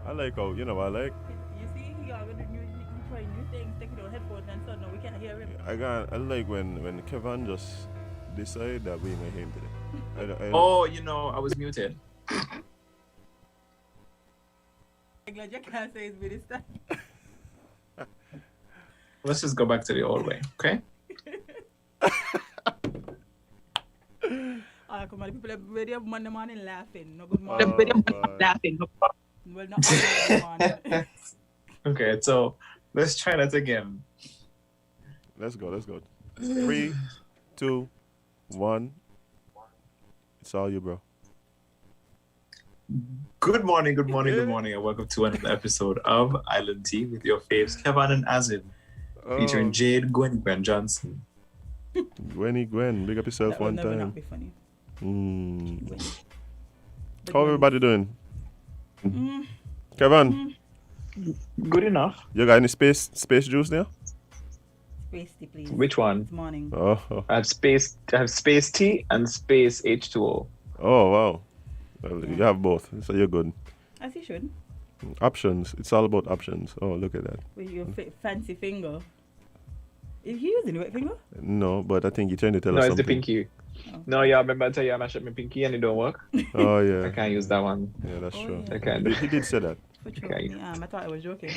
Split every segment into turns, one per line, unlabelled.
I like how, I like.
You see, he already trying new things, taking out headphones and so now we can't hear him.
I like when Kevon just decide that we may him today.
Oh, I was muted.
I'm glad you can't say it's with this time.
Let's just go back to the old way, okay?
Come on, people are ready up Monday morning laughing. No good
Oh,
morning.
Laughing.
Well, not all morning.
Okay, so let's try that again.
Let's go. 3, 2, 1. It's all you, bro.
Good morning, and welcome to another episode of Island Tea with your faves, Kevon and Azem, featuring Jade, Gwen Johnson.
Gwen, big up yourself
That will
one
never
time.
not be funny.
How everybody doing? Kevon,
Good enough.
you got any space juice there?
Spacey, please.
Which one?
It's morning.
Oh,
I have space tea and space H2O.
wow. Well, you have both, so you're good.
As you should.
Options. It's all about options. Oh, look at that.
With your fancy finger. Is he using the wet finger?
No, but I think you're trying to tell
No,
us
it's the
something.
pinky.
Oh.
No, yeah, I remember I tell you I mashed up my pinky and it don't work.
Oh,
I
yeah.
can't use that one.
Yeah, that's
Oh,
true.
yeah.
I can't.
He did say that.
For true.
Okay.
I thought I was joking.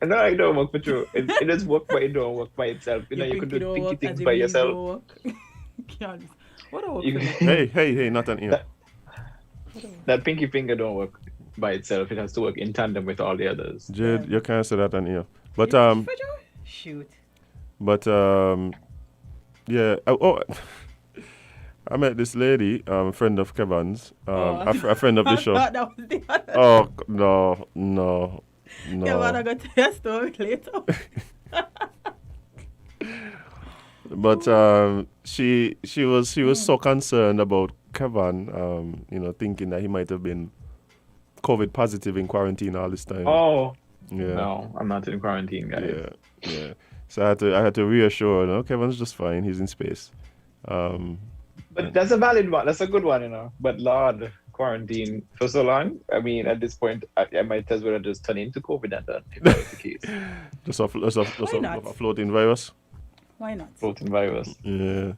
No, it don't work for true. It does work, but it don't work by itself. You could do
don't
pinky
work
things
as
by
if you
yourself.
don't work. Can't. What a work
You-
for me.
Hey, not an ear.
That pinky finger don't work by itself. It has to work in tandem with all the others.
Jade, you can't say that an ear. But,
For sure? Shoot.
yeah. I met this lady, friend of Kevon's, a friend of the
I
show.
thought that was the other.
Oh, no.
Yeah, but I got to tell your story later.
But she was so concerned about Kevon, thinking that he might have been COVID positive in quarantine all this time.
Oh,
yeah.
no, I'm not in quarantine, guys.
Yeah. So I had to reassure her, Kevin's just fine, he's in space.
But that's a valid one. That's a good one. But Lord, quarantine for so long. I mean, at this point, I might as well just turn into COVID and done, if that was the case.
Just a
not?
floating virus.
Why not?
Floating virus.
Yeah.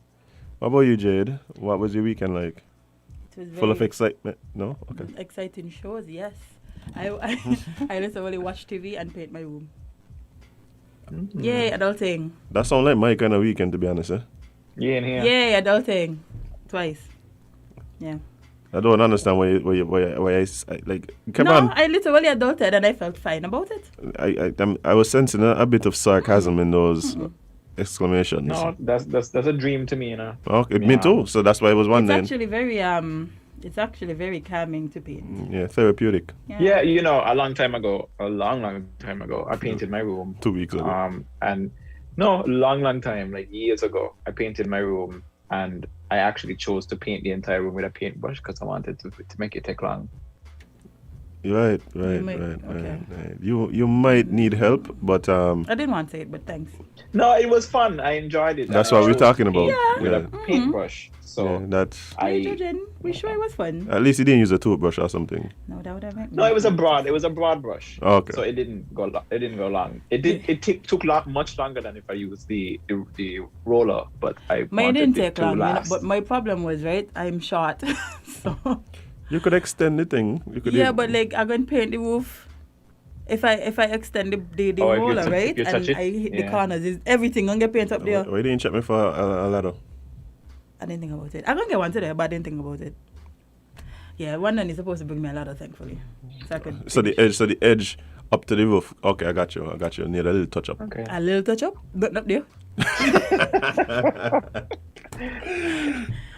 What about you, Jade? What was your weekend like?
It was
Full of
very
excitement? No? Okay.
exciting shows, yes. I literally watch TV and paint my room.
Mm-hmm.
Yay, adulting.
That sounds like my kind of weekend, to be honest.
Yeah, in here.
Yay, adulting. Twice. Yeah.
I don't understand why like come
No,
on.
I literally adulted and I felt fine about it.
I was sensing a bit of sarcasm in those exclamations.
No, that's a dream to me,
Okay, me too. So that's why I was
It's
wondering.
actually very calming to paint.
Yeah, therapeutic.
Yeah, a long time ago, I painted my room.
2 weeks ago.
And no, long time, like years ago, I painted my room, and I actually chose to paint the entire room with a paintbrush because I wanted to make it take long.
Right.
Okay.
You might need help, but
I didn't want to say it, but thanks.
No, it was fun. I enjoyed it.
that's
I
what we're
chose
talking
to
about.
paint with
Yeah.
a paintbrush. So
Yeah, that's
Hey, Judging, we sure it was fun.
at least you didn't use a toothbrush or something.
No, that would have meant
no, it was a broad brush.
Okay.
So it didn't go long. It took much longer than if I used the roller, but I
Mine
wanted
didn't
it
take
to
long,
last.
but my problem was, right, I'm short. So
You could extend the thing. You could
yeah, but like I'm gonna paint the roof. If I extend the
if you
roller,
touch-
right,
if you
and
touch it,
I hit the
yeah.
corners, is everything gonna get paint up there.
Why didn't you check me for a ladder?
I didn't think about it. I'm gonna get one today, but I didn't think about it. Yeah, one is supposed to bring me a ladder, thankfully. So I could
So the edge up to the roof. Okay, I got you. Need a little touch up.
Okay.
a little touch up, but not there.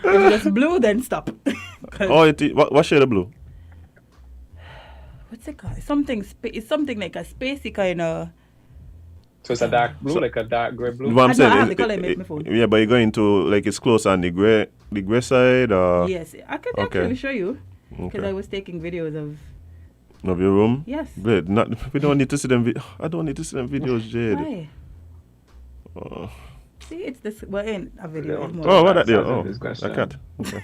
If you just blue, then stop. 'Cause
Oh, what shade of blue?
what's it called? It's something like a spacey kind of.
So it's a dark blue, like a dark grey blue.
What I'm
I
saying,
have the colour in my phone.
yeah, but you're going to like it's close on the gray side or
Yes, I could
okay.
actually show you because
Okay.
I was taking videos of.
of your room.
Yes.
Wait, we don't need to see them. I don't need to see them videos, Jade.
Why?
Oh,
See, it's this. Well, in a video. It's more
oh
like
what that there?
Answer
Oh,
this question.
I can't. Okay.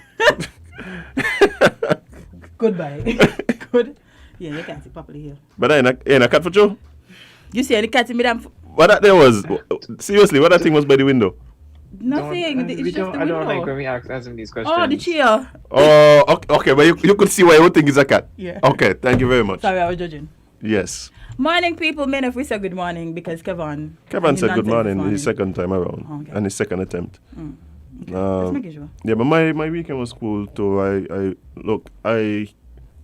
Goodbye. Good. Yeah, you can't see properly here.
But I ain't a cat for you.
You see any cat in me damn...
What that there was? Seriously, what that thing was by the window?
Nothing. It's just the
I don't like
window.
when we ask him these questions.
Oh, the chair.
Oh, okay, but you could see why you think it's a cat.
Yeah.
Okay, thank you very much.
Sorry, I was judging.
Yes.
Morning, people. Men, if we say good morning because Kevon
Said good morning his second time around
Okay.
and his second attempt.
Okay. Just making sure.
Yeah, but my weekend was cool too. I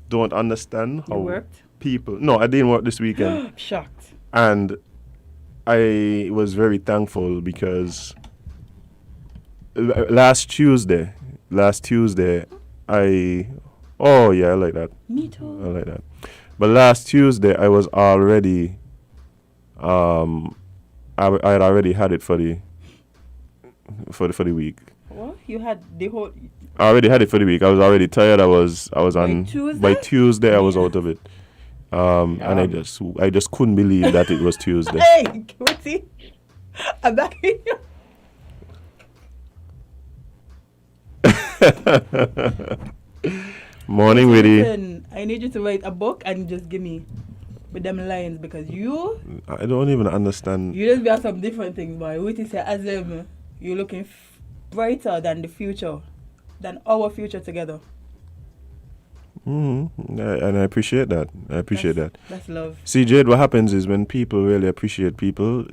don't understand how
You worked?
people. No, I didn't work this weekend,
Shocked.
and I was very thankful because last Tuesday, I like that.
Me too.
I like that. But last Tuesday, I was already, I had already had it for the week.
What? You had the whole...
I already had it for the week. I was already tired. I was on by Tuesday. I was out of it, and I just couldn't believe that it was Tuesday.
Hey, what's it? I'm back here.
Morning, Widdy.
Listen, I need you to write a book and just give me with them lines because
I don't even understand.
you just got some different things, boy. Witty say, Azem, you're looking brighter than the future, than our future together.
And I appreciate that.
That's love.
See, Jade, what happens is when people really appreciate people,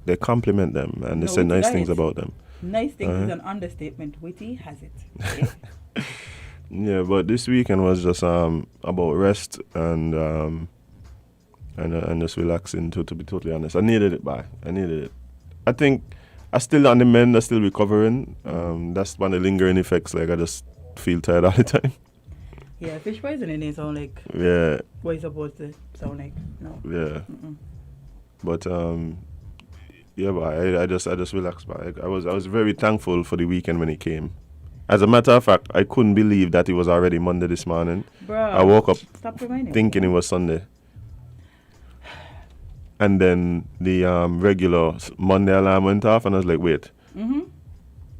they compliment them and they say nice things about them.
Nice things is an understatement. Witty has it. Okay?
Yeah, but this weekend was just about rest and just relaxing. To be totally honest, I needed it. I think I still on the mend. I still recovering. That's one of the lingering effects. Like I just feel tired all the time.
Yeah, fish poisoning is sound like
Yeah.
what it's supposed to sound like. No.
Yeah.
Mm-mm.
But but I just relaxed. But I was very thankful for the weekend when it came. As a matter of fact, I couldn't believe that it was already Monday this morning.
Bruh,
I woke up
stop reminding
thinking
me.
it was Sunday. And then the regular Monday alarm went off, and I was like, wait.
Mm-hmm.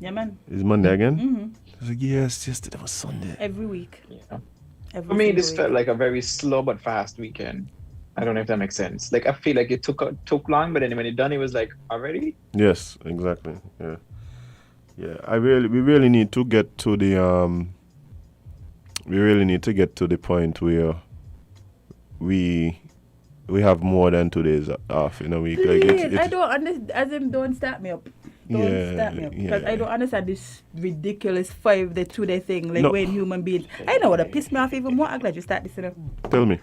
Yeah, man.
Is Monday again?
Mm-hmm.
I was like, yes, yesterday was Sunday.
Every week.
Yeah.
Every
For me,
single
this
week.
felt like a very slow but fast weekend. I don't know if that makes sense. Like I feel like it took long, but then when it done, it was like already.
Yes, exactly. Yeah. We really need to get to the point where we have more than 2 days off in a week.
Please,
Like it's
I don't understand. Azem, don't start me up. Don't start me up. Because I don't understand this ridiculous 5-day, 2-day thing. Like when human beings. I know what pissed me off even more. I'm glad you start this.
Tell me.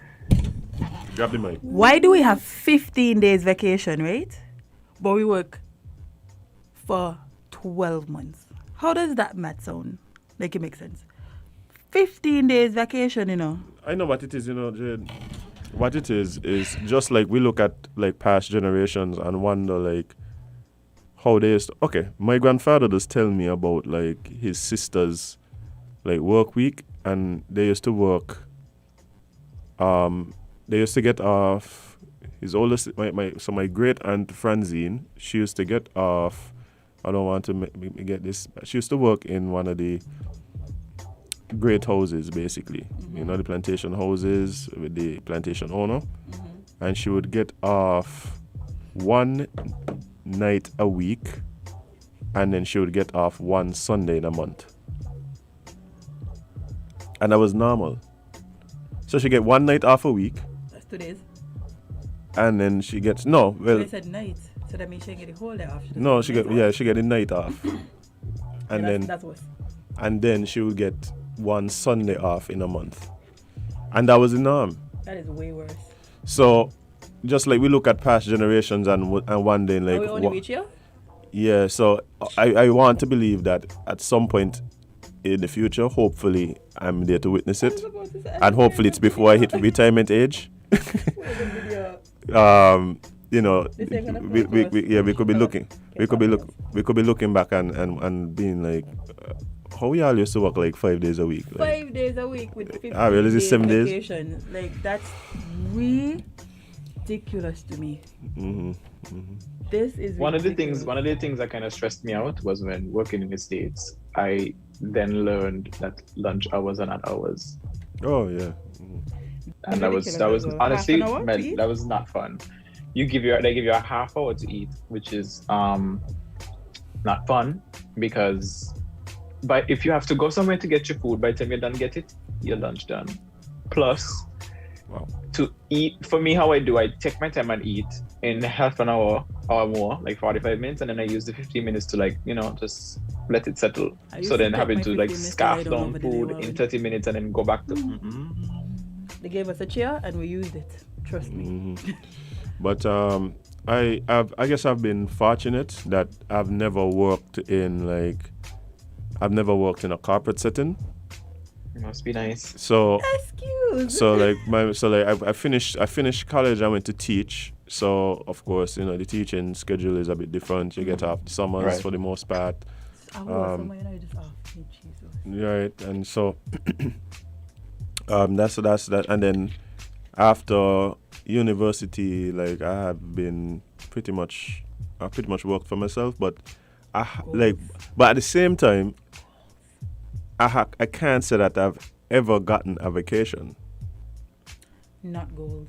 Grab the mic.
Why do we have 15 days vacation, right? But we work for 12 months. How does that math sound? Like it makes sense. 15 days vacation,
I know what it is, Jade. What it is just like we look at like past generations and wonder like how they used to, okay, my grandfather does tell me about like his sister's like work week, and they used to work they used to get off his oldest my great aunt Francine, she used to get off, I don't want to get this, she used to work in one of the great houses basically, the plantation houses with the plantation owner, and she would get off one night a week, and then she would get off one Sunday in a month, and that was normal. So she get one night off a week.
That's 2 days.
And then she gets
So they said night. So that means she get the whole day off.
she get the night off. And
that's worse.
And then she would get one Sunday off in a month. And that was the norm.
That is way worse.
So just like we look at past generations and wondering like
Are we only reach here?
Yeah, so I want to believe that at some point in the future, hopefully I'm there to witness it. And hopefully it's before I hit retirement age. We could be looking back and being like, how we all used to work like 5 days a week. Like,
5 days a week with 15
really, is it 7 days?
vacation. Like that's ridiculous to me. This is
One of the
ridiculous.
things that kind of stressed me out was when working in the States, I then learned that lunch hours are not hours.
oh yeah.
and
ridiculous
that was
as well.
honestly,
Half an hour to eat?
that was not fun. They give you a half hour to eat, which is not fun because, but if you have to go somewhere to get your food, by the time you're done get it, your lunch done. Plus,
Wow.
to eat, for me, how I do, I take my time and eat in half an hour or more, like 45 minutes, and then I use the 15 minutes to, like, just let it settle.
I used
So
to
then
take
having
my
to like
15 minutes to lie
scarf
down
down
over the day
food
while
in
we-
30 minutes and then go back to
They gave us a chair and we used it. Trust me.
Mhm. But I guess I've been fortunate that I've never worked in a corporate setting.
It must be nice.
So
Excuse.
I finished college. I went to teach. So of course, the teaching schedule is a bit different. You get off the summers
Right.
for the most part.
I was somewhere, just off. Jesus.
Right, and so that's that. And then after university, like I pretty much worked for myself, but but at the same time, I can't say that I've ever gotten a vacation.
Not goals.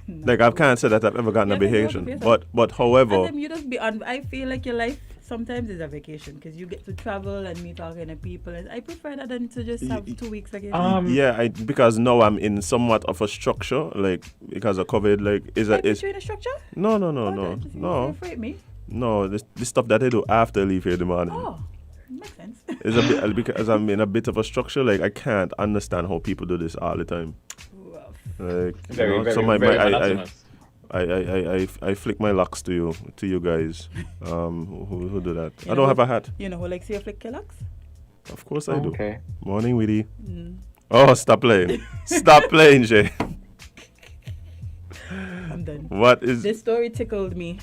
Like I can't say that I've ever gotten a vacation. But however,
Azem, you just be on. I feel like your life sometimes is a vacation because you get to travel and meet all kind of people. And I prefer that than to just have 2 weeks vacation.
yeah, because now I'm in somewhat of a structure, like because of COVID. Like is
you in a structure?
no.
You're afraid me.
No, this stuff that I do after I leave here in the morning.
Oh, makes sense.
It's a bit because I'm in a bit of a structure. Like I can't understand how people do this all the time.
Rough.
Like
Very
so my
monotonous.
I flick my locks to you guys. Who do that? I don't have a hat.
You know who likes your flick your locks?
Of course I do.
Okay.
Morning, Weedy. Oh, stop playing. Stop playing, Jay.
I'm done.
What is
This story tickled me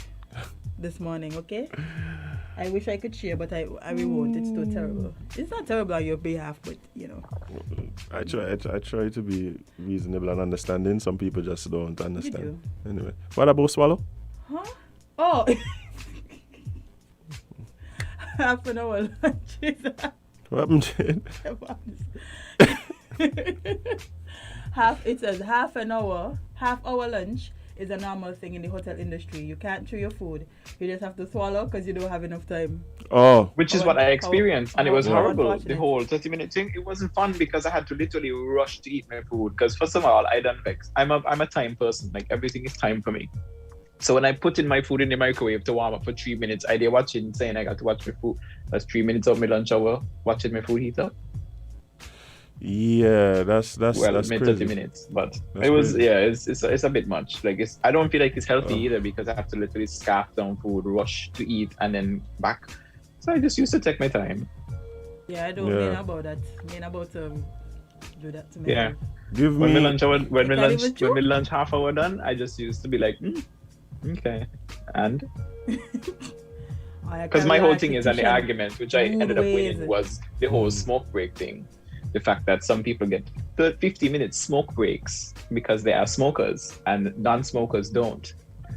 this morning, okay? I wish I could share, but I won't. It's too terrible. It's not terrible on your behalf, but
I try to be reasonable and understanding. Some people just don't understand. Anyway, what about swallow?
Huh? Oh, half an hour lunch.
What happened, Jade?
It says half hour lunch is a normal thing in the hotel industry. You can't chew your food. You just have to swallow because you don't have enough time.
Oh,
Which is what I experienced, and it was
how
horrible. The
unfortunate.
whole 30-minute thing, it wasn't fun because I had to literally rush to eat my food. Because first of all, I done vex. I'm a time person. Like everything is time for me. So when I put in my food in the microwave to warm up for 3 minutes, I did watching saying I got to watch my food. That's 3 minutes of my lunch hour watching my food heat up.
yeah, that's
Well,
that's
maybe
crazy.
30 minutes, but
That's
it was
crazy.
it's a bit much. Like I don't feel like it's healthy
Oh.
either because I have to literally scarf down food, rush to eat, and then back. So I just used to take my time.
Yeah, I don't
Yeah.
mean about that. I mean about do that to me.
Yeah.
Give
When my
me
lunch hour, when my
can't
lunch,
even chew?
when my lunch half hour done, I just used to be like, okay, and because my whole thing is, and the argument which I ended up winning was the whole smoke break thing. The fact that some people get 50-minute smoke breaks because they are smokers and non-smokers don't.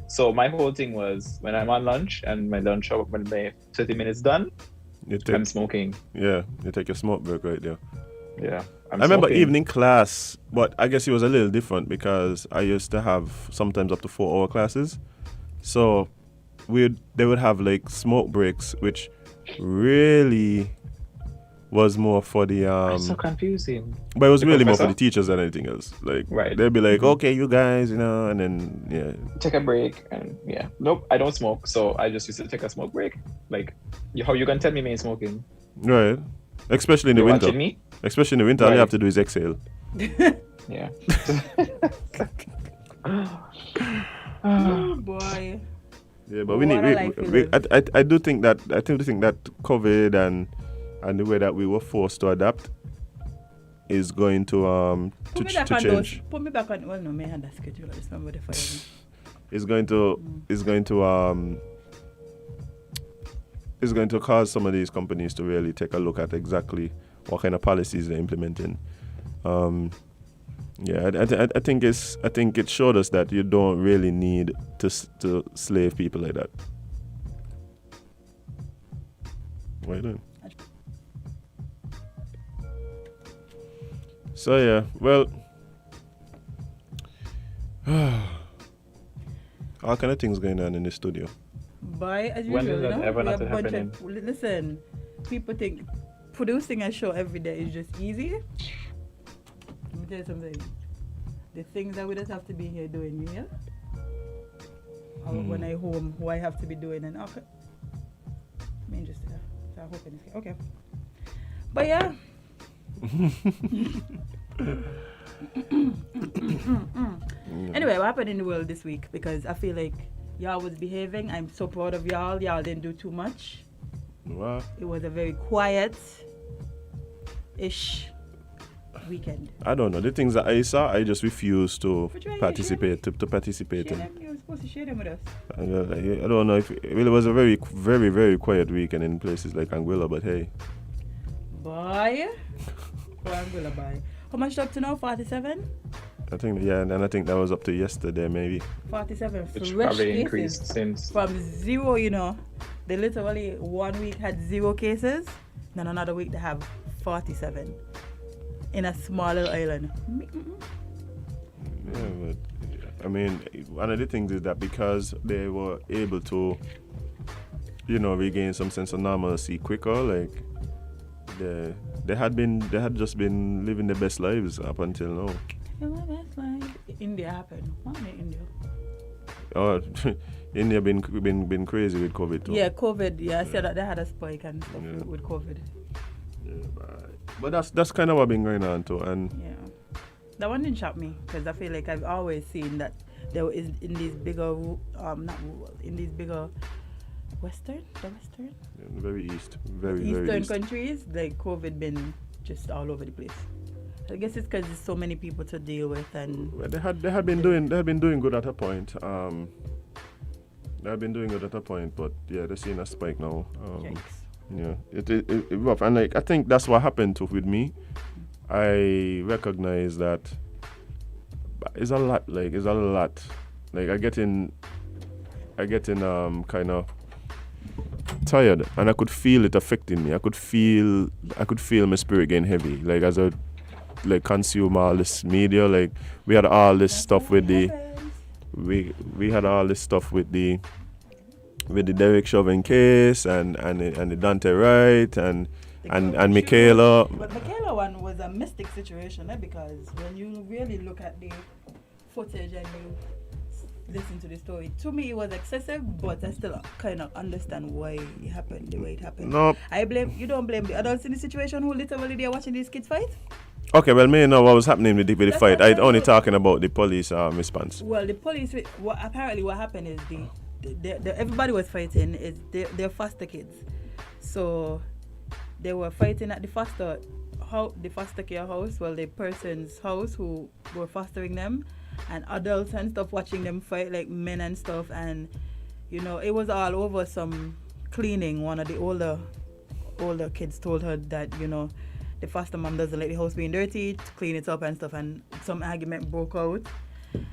So my whole thing was when I'm on lunch and my lunch hour, when my 30 minutes done,
you take
I'm smoking.
you take your smoke break right there.
Yeah,
I remember
smoking.
evening class, but I guess it was a little different because I used to have sometimes up to 4-hour classes. So they would have like smoke breaks, which really was more for the
It's so confusing.
but it was
The
really more for
professor?
the teachers than anything else. Like
Right.
they'd be like,
Mhm.
okay, you guys, and then
Take a break and yeah. Nope, I don't smoke, so I just used to take a smoke break. Like, how you gonna tell me me ain't smoking?
right. Especially in the
You're
winter.
watching me?
Especially in the winter, all you
Right.
have to do is exhale.
Yeah.
Oh boy.
Yeah, but
What a life we live.
I do think that COVID and the way that we were forced to adapt is going to
Put me back on
change.
those. Put me back on. Well, no, me and that schedule. I just remember the fire.
It's going to cause some of these companies to really take a look at exactly what kind of policies they're implementing. Yeah, I think it showed us that you don't really need to slave people like that. What are you doing? So yeah, well, All kind of things going on in the studio.
Boy, as
When
usual,
is that
no?
ever
We
not
have a bunch
happening?
listen, people think producing a show every day is just easy. Let me tell you something. The things that we just have to be here doing, yeah? Or when I home, who I have to be doing, and okay. I'm interested. So I hope it's okay. But yeah. Anyway, what happened in the world this week? Because I feel like y'all was behaving. I'm so proud of y'all. Y'all didn't do too much.
Wow.
It was a very quiet-ish weekend.
I don't know. The things that I saw, I just refused to
But you
participate. To participate
Share
in.
them. You were supposed to share them with us.
I don't know if it was a very, very, very quiet weekend in places like Anguilla, but hey.
Boy. Anguilla, boy. How much up to now? 47?
I think, yeah, and I think that was up to yesterday, maybe.
47
Which
fresh
probably
cases.
increased since.
From zero, you know. They literally 1 week had 0 cases. Then another week they have 47. In a small little island.
Yeah, but I mean, one of the things is that because they were able to, regain some sense of normalcy quicker, like they had just been living their best lives up until now.
That's like India happened. What in India?
Oh, India been crazy with COVID too.
Yeah, COVID. Yeah, I said that they had a spike and stuff with COVID.
Yeah, but that's kind of what been going on too, and
Yeah, that one didn't shock me because I feel like I've always seen that there is in these bigger, not rural, in these bigger western,
very east, very
eastern
east.
countries, like COVID been just all over the place. I guess it's because there's so many people to deal with, and
Well, they had been doing good at a point. They had been doing good at a point, but yeah, they're seeing a spike now.
yikes.
Yeah, it rough, and like I think that's what happened to with me. I recognize that it's a lot. Like I getting kind of tired, and I could feel it affecting me. I could feel my spirit getting heavy. Like as I consume all this media, like we had all this stuff with the we had all this stuff with the Derek Chauvin case and the Dante Wright and Michaela.
But Michaela one was a mystic situation, because when you really look at the footage and you listen to the story, to me it was excessive, but I still kind of understand why it happened the way it happened.
No.
You don't blame the adults in the situation who literally they're watching these kids fight?
Okay, well, me know what was happening with the
That's
fight.
what
I only
I'm
talking about the police response.
Well, the police, apparently what happened is everybody was fighting. They're foster kids, so they were fighting at the foster care house. Well, the person's house who were fostering them, and adults and stuff watching them fight, like men and stuff. And it was all over some cleaning. One of the older kids told her that the foster mom doesn't like the house being dirty, to clean it up and stuff, and some argument broke out.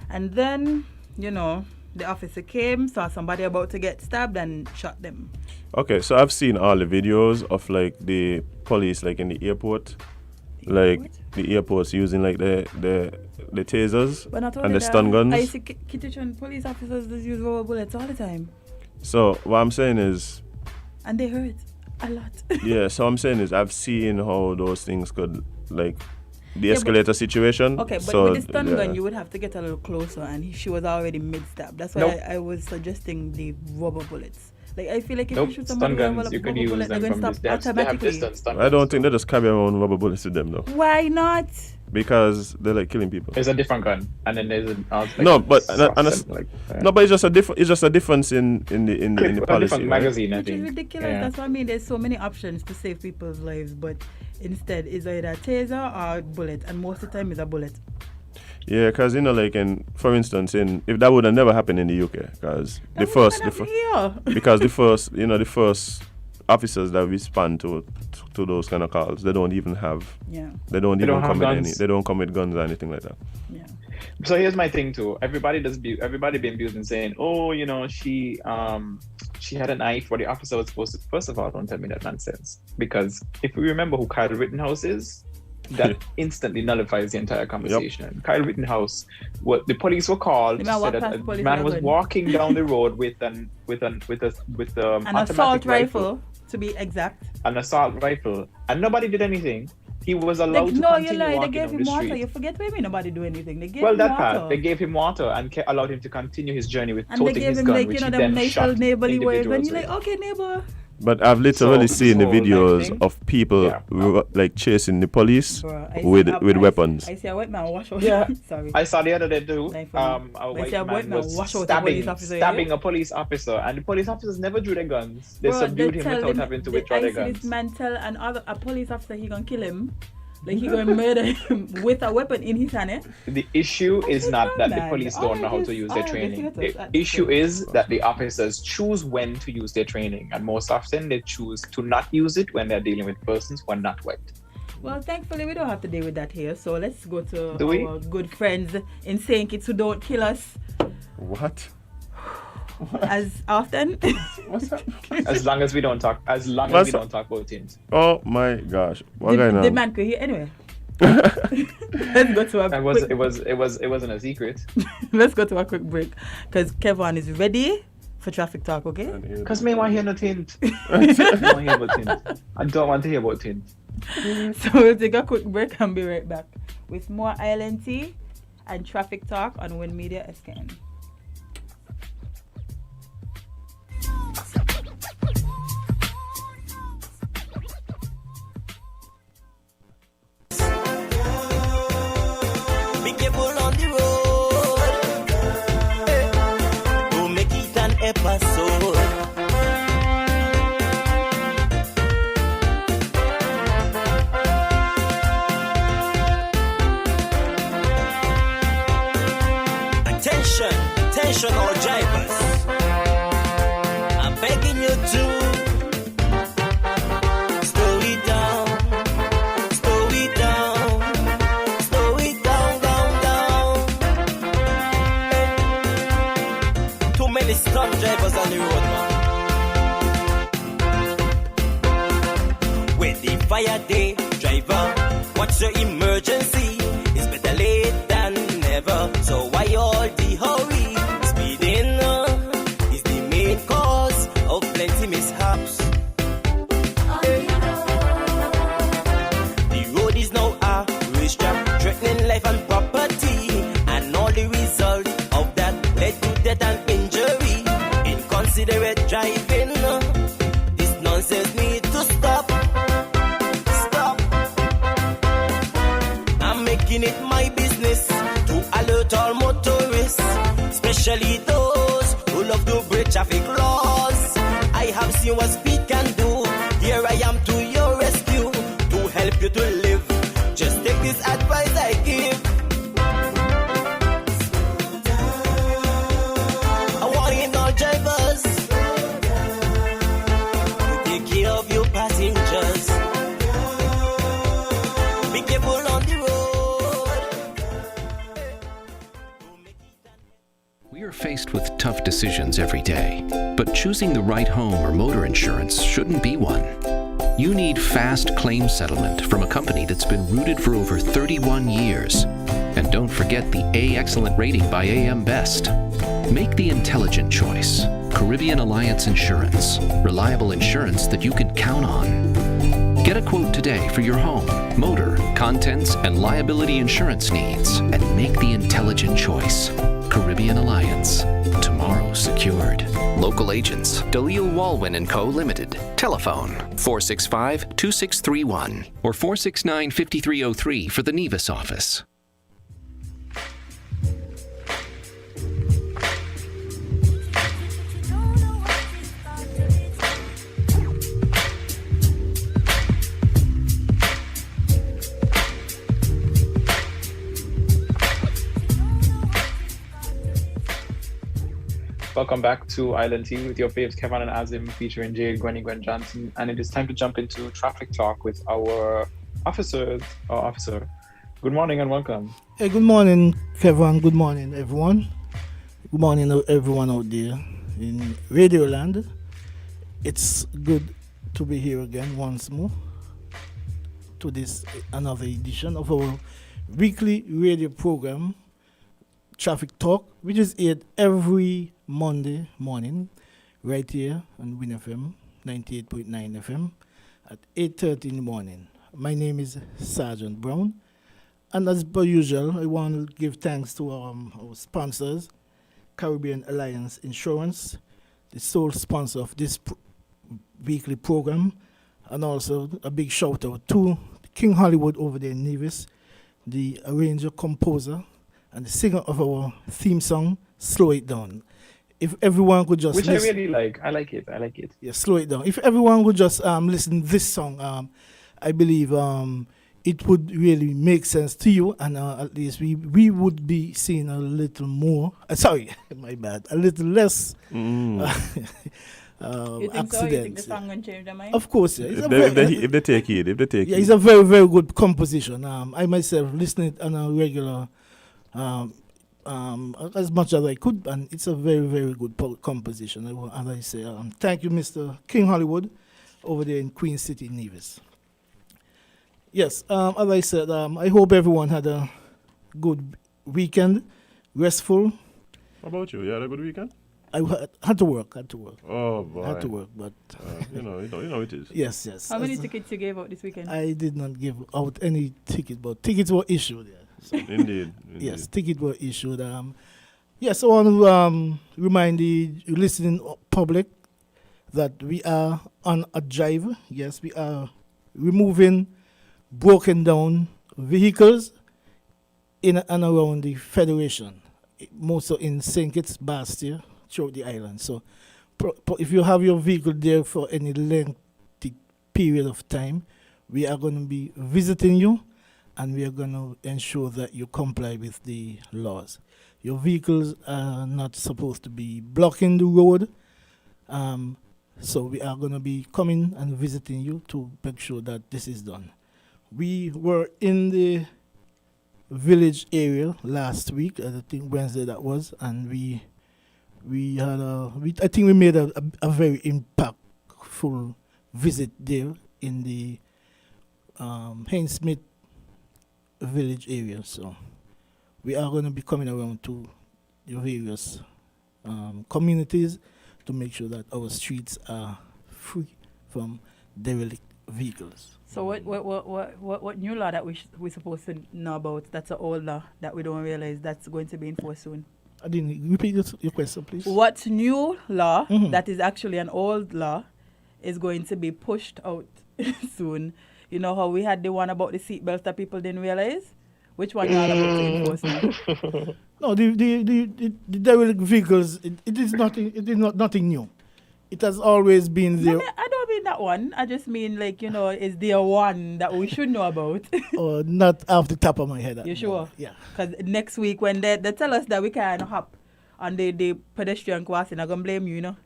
And then, the officer came, saw somebody about to get stabbed, and shot them.
Okay, so I've seen all the videos of like the police like in the airport, the airports using like the tasers and the stun guns.
I see Kitchen police officers just use rubber bullets all the time,
So what I'm saying is,
and they hurt a lot.
yeah, so I'm saying is I've seen how those things could like de-escalate a situation.
Okay, but
so,
with the stun gun, you would have to get a little closer, and she was already mid-stab. That's why I was suggesting the rubber bullets. Like, I feel like if you shoot somebody
stun
with
guns,
a
you
rubber
can use
bullet, they're
them
going to
from
stop
distance. They have
automatically.
distance stun
I
guns
don't think
too.
they just carry around rubber bullets with them though,
Why not?
because they're like killing people.
There's a different gun, and then there's
No, but
no,
but it's just a difference in the policy.
different
Right?
magazine, I
Which is
think.
ridiculous.
Yeah.
That's what I mean. There's so many options to save people's lives, but instead it's either a taser or a bullet, and most of the time it's a bullet.
Yeah, because for instance, if that would have never happened in the UK, because the first officers that respond to those kind of calls, they don't even have they don't
have
come
guns.
with they don't come with guns or anything like that.
Yeah.
So here's my thing too. Everybody been abusing, saying, oh, she had a knife, or the officer was supposed to. First of all, don't tell me that nonsense, because if we remember who Kyle Rittenhouse is, that instantly nullifies the entire conversation. Kyle Rittenhouse, what the police were called,
The man
said
walked
that
past
a
the police
man was
wagon.
walking down the road with an
An
automatic
assault rifle, to be exact.
an assault rifle, and nobody did anything. He was allowed to
No, you
continue
lie. They
walking
gave
down
him
the
water.
street.
You forget maybe nobody do anything. They gave
Well,
him
that
water.
part, they gave him water and allowed him to continue his journey with
And they
toting
gave
his
him
gun,
like,
which
you know,
he
them
then
nice
shot
little neighborly words. And
individuals
you're like,
with.
okay, neighbor.
But I've literally seen the
so,
videos
like,
of people
yeah.
like chasing the police
Bro, I
with
see
weapons.
I see a white man wash out.
Yeah.
Sorry.
I saw the other day too.
Like,
A
I
white
see a white
man
man
was
wash out a police officer,
stabbing
yeah?
a police officer, and the police officers never drew their guns. They
Bro,
subdued him
tell
without
him-
having to
they-
withdraw
I
their
see
guns.
this man tell a police officer he gonna kill him. Like he gonna murder him with a weapon in his hand, eh?
The issue is not that the
man.
police
All
don't know how
this-
to use
all
their
this
training.
is
The
at
issue
stake.
is that the officers choose when to use their training, and most often they choose to not use it when they're dealing with persons who are not white.
Well, thankfully we don't have to deal with that here. So let's go to
Do we?
our good friends in St Kitts who don't kill us
What?
as often.
What's up?
As long as we don't talk, as long as
What's
we don't talk about things.
Oh my gosh. What going
the
on?
man could hear anyway. Let's go to a quick,
It wasn't a secret.
let's go to a quick break because Kevon is ready for traffic talk. Okay.
Because me want to hear no tint. I don't want to hear about tint. I don't want to hear about tint.
So we'll take a quick break and be right back with more Island Tea and traffic talk on WINNMedia SKN.
Be careful on the road. Don't make it an episode. Attention all drivers. I'm begging you to slow it down. Slow it down. Slow it down. Too many stunt drivers on the road, man. With the fire day, driver, what's your emergency? It's better late than never. So why all the hurry? Speeding is the main cause of plenty mishaps. The road is now a racetrack, threatening life and property, and all the result of that led to death and injury. Inconsiderate driving, this nonsense need to stop. I'm making it my business to alert all motorists, especially those who love to break traffic laws. I have seen what speed can do. Here I am to your rescue to help you to live. Just take this advice I give. I want in all drivers to take care of your passengers. Be careful on the road.
We are faced with tough decisions every day, but choosing the right home or motor insurance shouldn't be one. You need fast claim settlement from a company that's been rooted for over 31 years. And don't forget the A Excellent rating by AM Best. Make the intelligent choice. Caribbean Alliance Insurance. Reliable insurance that you can count on. Get a quote today for your home, motor, contents, and liability insurance needs, and make the intelligent choice. Caribbean Alliance. Tomorrow secured. Local agents, Dalil Walwyn & Co. Limited. Telephone 465-2631 or 469-5303 for the Nevis office.
Welcome back to Island Tea with your faves Kevon and Azem, featuring Jade, Gwen Johnson, and it is time to jump into traffic talk with our officer. Good morning and welcome.
Hey, good morning, Kevon. Good morning, everyone. Good morning, everyone out there in Radio Land. It's good to be here again once more. to this another edition of our weekly radio program, Traffic Talk, which is aired every Monday morning right here on WINN FM 98.9 FM at 8:30 in the morning. My name is Sergeant Brown, and as per usual, I want to give thanks to our sponsors, Caribbean Alliance Insurance, the sole sponsor of this weekly program, and also a big shout out to King Hollywood over there in Nevis, the arranger, composer, and the singer of our theme song, Slow It Down. If everyone could just
Which
listen,
I really like. I like it.
Yeah, Slow It Down. If everyone would just listen to this song, I believe it would really make sense to you, and at least we would be seeing a little more. Sorry, my bad. A little less
You think
accidents.
so? You think the song will change their mind?
Of course, yeah.
If they take it,
Yeah, it's a very, very good composition. I myself listened on a regular, as much as I could, and it's a very, very good composition. As I say, thank you, Mr. King Hollywood, over there in Queen City, Nevis. Yes, as I said, I hope everyone had a good weekend, restful.
How about you? You had a good weekend?
I had to work.
Oh boy.
Had to work, but
you know it is.
yes.
How many tickets you gave out this weekend?
I did not give out any ticket, but tickets were issued. Yeah. So,
Indeed.
yes, tickets were issued. Yes, I want to remind the listening public that we are on a drive. Yes, we are removing broken down vehicles in and around the Federation, most so in St Kitts, Bastille, throughout the island. So if you have your vehicle there for any lengthy period of time, we are going to be visiting you, and we are going to ensure that you comply with the laws. Your vehicles are not supposed to be blocking the road, so we are going to be coming and visiting you to make sure that this is done. We were in the village area last week, I think Wednesday that was, and we had I think we made a very impactful visit there in the Hainsmith village area. So we are going to be coming around to the various communities to make sure that our streets are free from derelict vehicles.
So what new law that we're supposed to know about? That's an old law that we don't realize that's going to be enforced soon.
I didn't repeat your question, please.
What new law that is actually an old law is going to be pushed out soon? You know how we had the one about the seatbelts that people didn't realize? Which one you all about to enforce now?
No, the derelict vehicles. It is nothing. It is nothing new. It has always been there.
No, I don't mean that one. I just mean is there one that we should know about?
Or not off the top of my head.
You sure?
Yeah.
Because next week when they tell us that we can't hop on the pedestrian crossing, I'm going to blame you,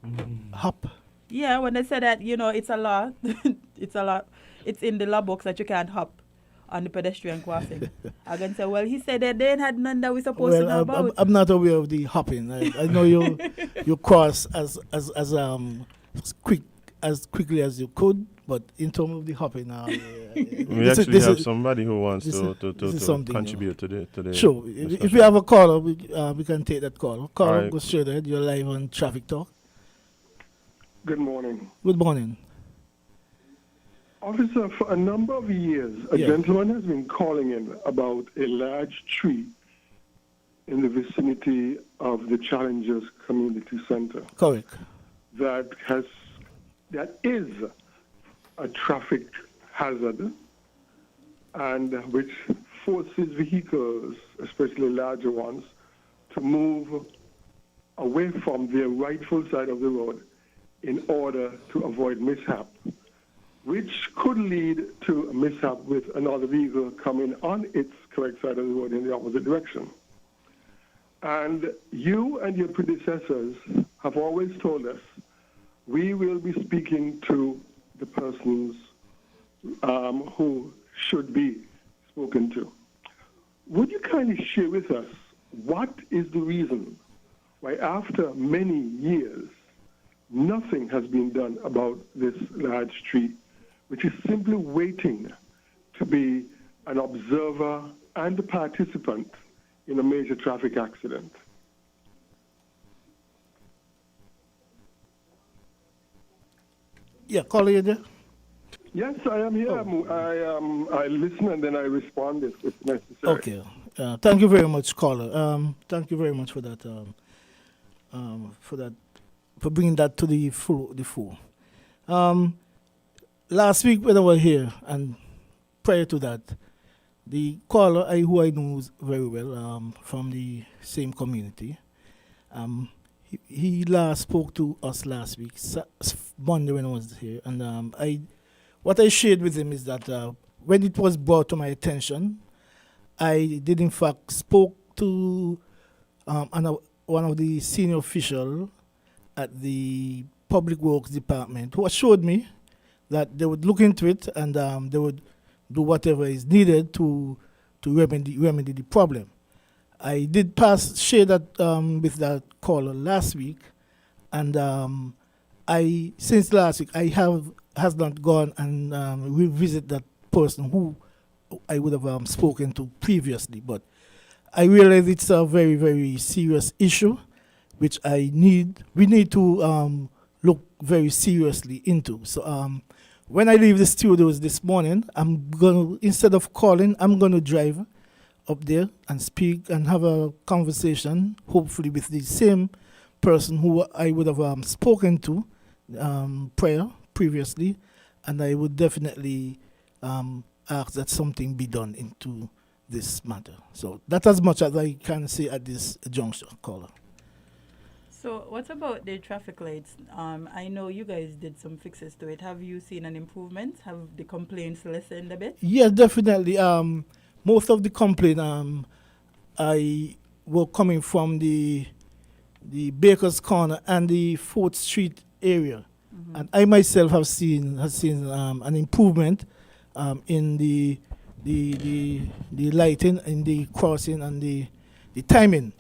Hop.
Yeah, when they say that, it's a law. It's a law. It's in the law books that you can't hop on the pedestrian crossing. I'm going to say, well, he said that they had none that we're supposed to know about.
I'm not aware of the hopping. I know you cross as quickly as you could, but in terms of the hopping,
we actually have somebody who wants to contribute to the
Sure. If we have a caller, we can take that call. Caller,
right.
Go straight ahead. You're live on Traffic Talk.
Good morning.
Good morning.
Officer, for a number of years, a gentleman has been calling in about a large tree in the vicinity of the Challengers Community Center.
Correct.
That is a traffic hazard and which forces vehicles, especially larger ones, to move away from their rightful side of the road in order to avoid mishap, which could lead to a mishap with another vehicle coming on its correct side of the road in the opposite direction. And you and your predecessors have always told us we will be speaking to the persons who should be spoken to. Would you kindly share with us what is the reason why after many years nothing has been done about this large tree, which is simply waiting to be an observer and a participant in a major traffic accident.
Yeah, caller, you there?
Yes, I am here. I listen and then I respond if necessary.
Okay. Thank you very much, caller. Thank you very much for that. For bringing that to the fore. Last week when I was here and prior to that, the caller who I know very well from the same community, he last spoke to us last week, Monday when I was here, and what I shared with him is that when it was brought to my attention, I did in fact spoke to one of the senior officials at the Public Works Department who assured me that they would look into it and they would do whatever is needed to remedy the problem. I did share that with that caller last week, and since last week has not gone and revisit that person who I would have spoken to previously. But I realize it's a very, very serious issue, which we need to look very seriously into. So when I leave the studios this morning, instead of calling, I'm gonna drive up there and speak and have a conversation, hopefully with the same person who I would have spoken to previously, and I would definitely ask that something be done into this matter. So that's as much as I can say at this juncture, caller.
So what about the traffic lights? I know you guys did some fixes to it. Have you seen an improvement? Have the complaints lessened a bit?
Yes, definitely. Most of the complaint I were coming from the Baker's Corner and the 4th Street area. Mm-hmm. And I myself have seen an improvement in the lighting, in the crossing, and the timing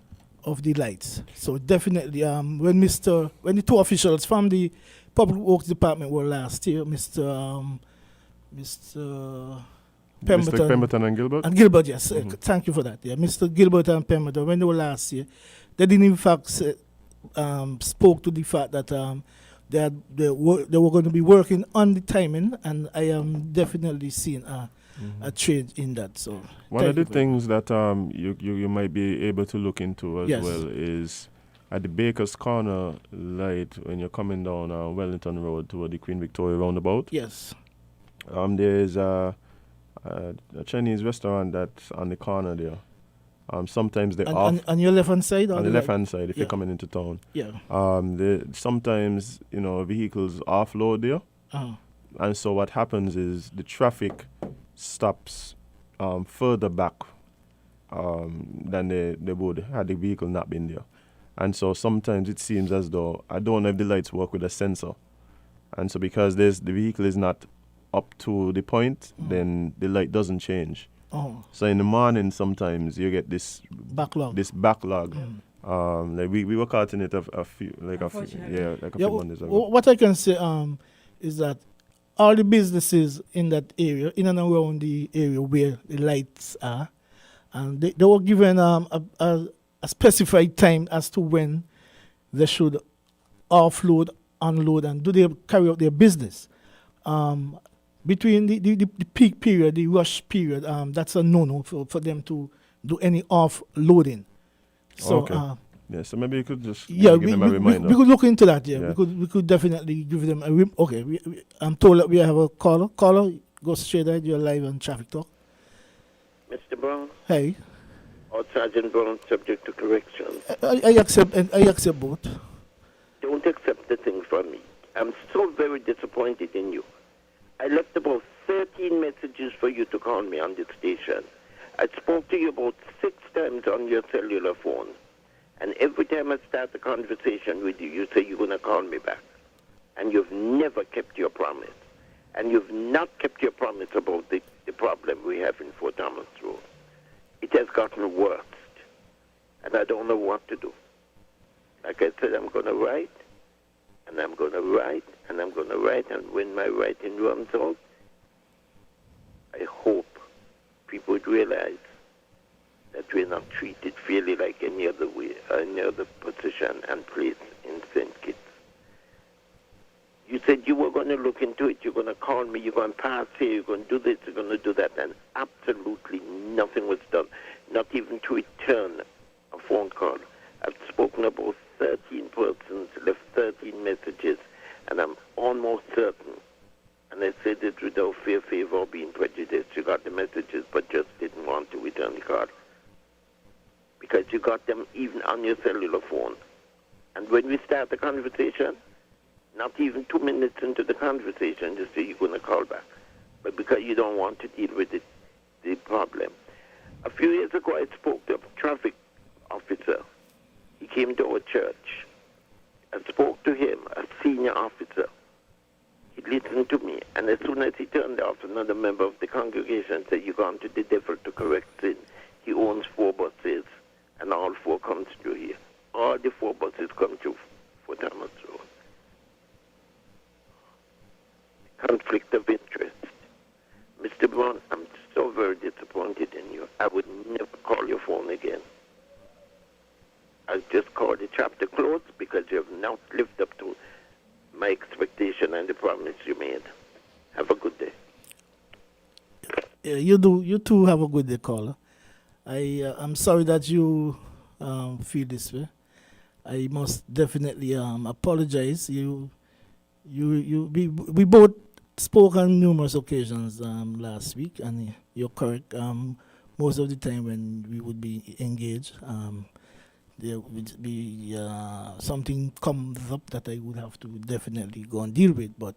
of the lights. So definitely, when the two officials from the Public Works Department were last year, Mr.
Pemberton and Gilbert?
And Gilbert, yes. Thank you for that. Yeah, Mr. Gilbert and Pemberton, when they were last year, they didn't in fact spoke to the fact that they were going to be working on the timing, and I am definitely seeing a change in that. So
one of the things that you might be able to look into as well is at the Baker's Corner light when you're coming down Wellington Road toward the Queen Victoria roundabout.
Yes.
There's a Chinese restaurant that's on the corner there. Sometimes they're off.
On your left hand side?
On the left hand side, if you're coming into town.
Yeah.
Sometimes, vehicles offload there.
Uh-huh.
And so what happens is the traffic stops further back than they would had the vehicle not been there. And so sometimes it seems as though, I don't know if the lights work with a sensor. And so because the vehicle is not up to the point, then the light doesn't change.
Oh.
So in the morning, sometimes you get this
backlog.
Like we were caught in it a few months ago.
What I can say is that all the businesses in that area, in and around the area where the lights are, and they were given a specified time as to when they should offload, unload, and do they carry out their business. Between the peak period, the rush period, that's a no-no for them to do any offloading. So,
okay. So maybe you could just give them a reminder.
We could look into that, yeah. We could definitely give them a okay. I'm told that we have a caller. Caller, go straight ahead. You're live on Traffic Talk.
Mr. Brown?
Hey.
Or Sergeant Brown, subject to correction.
I accept both.
Don't accept the thing from me. I'm so very disappointed in you. I left about 13 messages for you to call me on this station. I spoke to you about 6 times on your cellular phone. And every time I start a conversation with you, you say you're going to call me back. And you've never kept your promise. And you've not kept your promise about the problem we have in Fort Thomas Road. It has gotten worse. And I don't know what to do. Like I said, I'm going to write. And I'm going to write, and I'm going to write, and when my writing runs out, I hope people would realize that we're not treated fairly like any other way, any other position and place in St. Kitts. You said you were going to look into it, you're going to call me, you're going to pass here, you're going to do this, you're going to do that, and absolutely nothing was done, not even to return a phone call. I've spoken about 13 persons, left 13 messages, and I'm almost certain, and I said it without fear, favor, or being prejudiced, you got the messages but just didn't want to return the call. Because you got them even on your cellular phone. And when we start the conversation, not even 2 minutes into the conversation, you say you're going to call back. But because you don't want to deal with the problem. A few years ago, I spoke to a traffic officer. He came to our church. I spoke to him, a senior officer. He listened to me, and as soon as he turned off, another member of the congregation said, "You're gone to the devil to correct sin. He owns 4 buses, and all 4 comes through here. All the 4 buses come through for Thomas Road." Conflict of interest. Mr. Brown, I'm so very disappointed in you. I would never call your phone again. I'll just call the chapter closed because you have not lived up to my expectation and the promise you made. Have a good day.
Yeah, you do. You too have a good day, caller. I'm sorry that you feel this way. I must definitely apologize. We both spoke on numerous occasions last week, and you're correct. Most of the time when we would be engaged, there would be something comes up that I would have to definitely go and deal with. But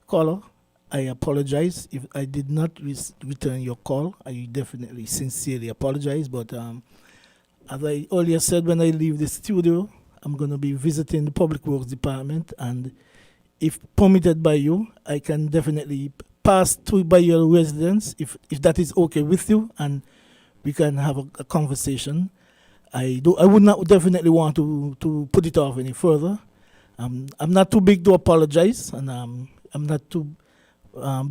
caller, I apologize if I did not return your call. I definitely sincerely apologize. But as I earlier said, when I leave the studio, I'm going to be visiting the Public Works Department, and if permitted by you, I can definitely pass by your residence if that is okay with you, and we can have a conversation. I would not definitely want to put it off any further. I'm not too big to apologize, and I'm not too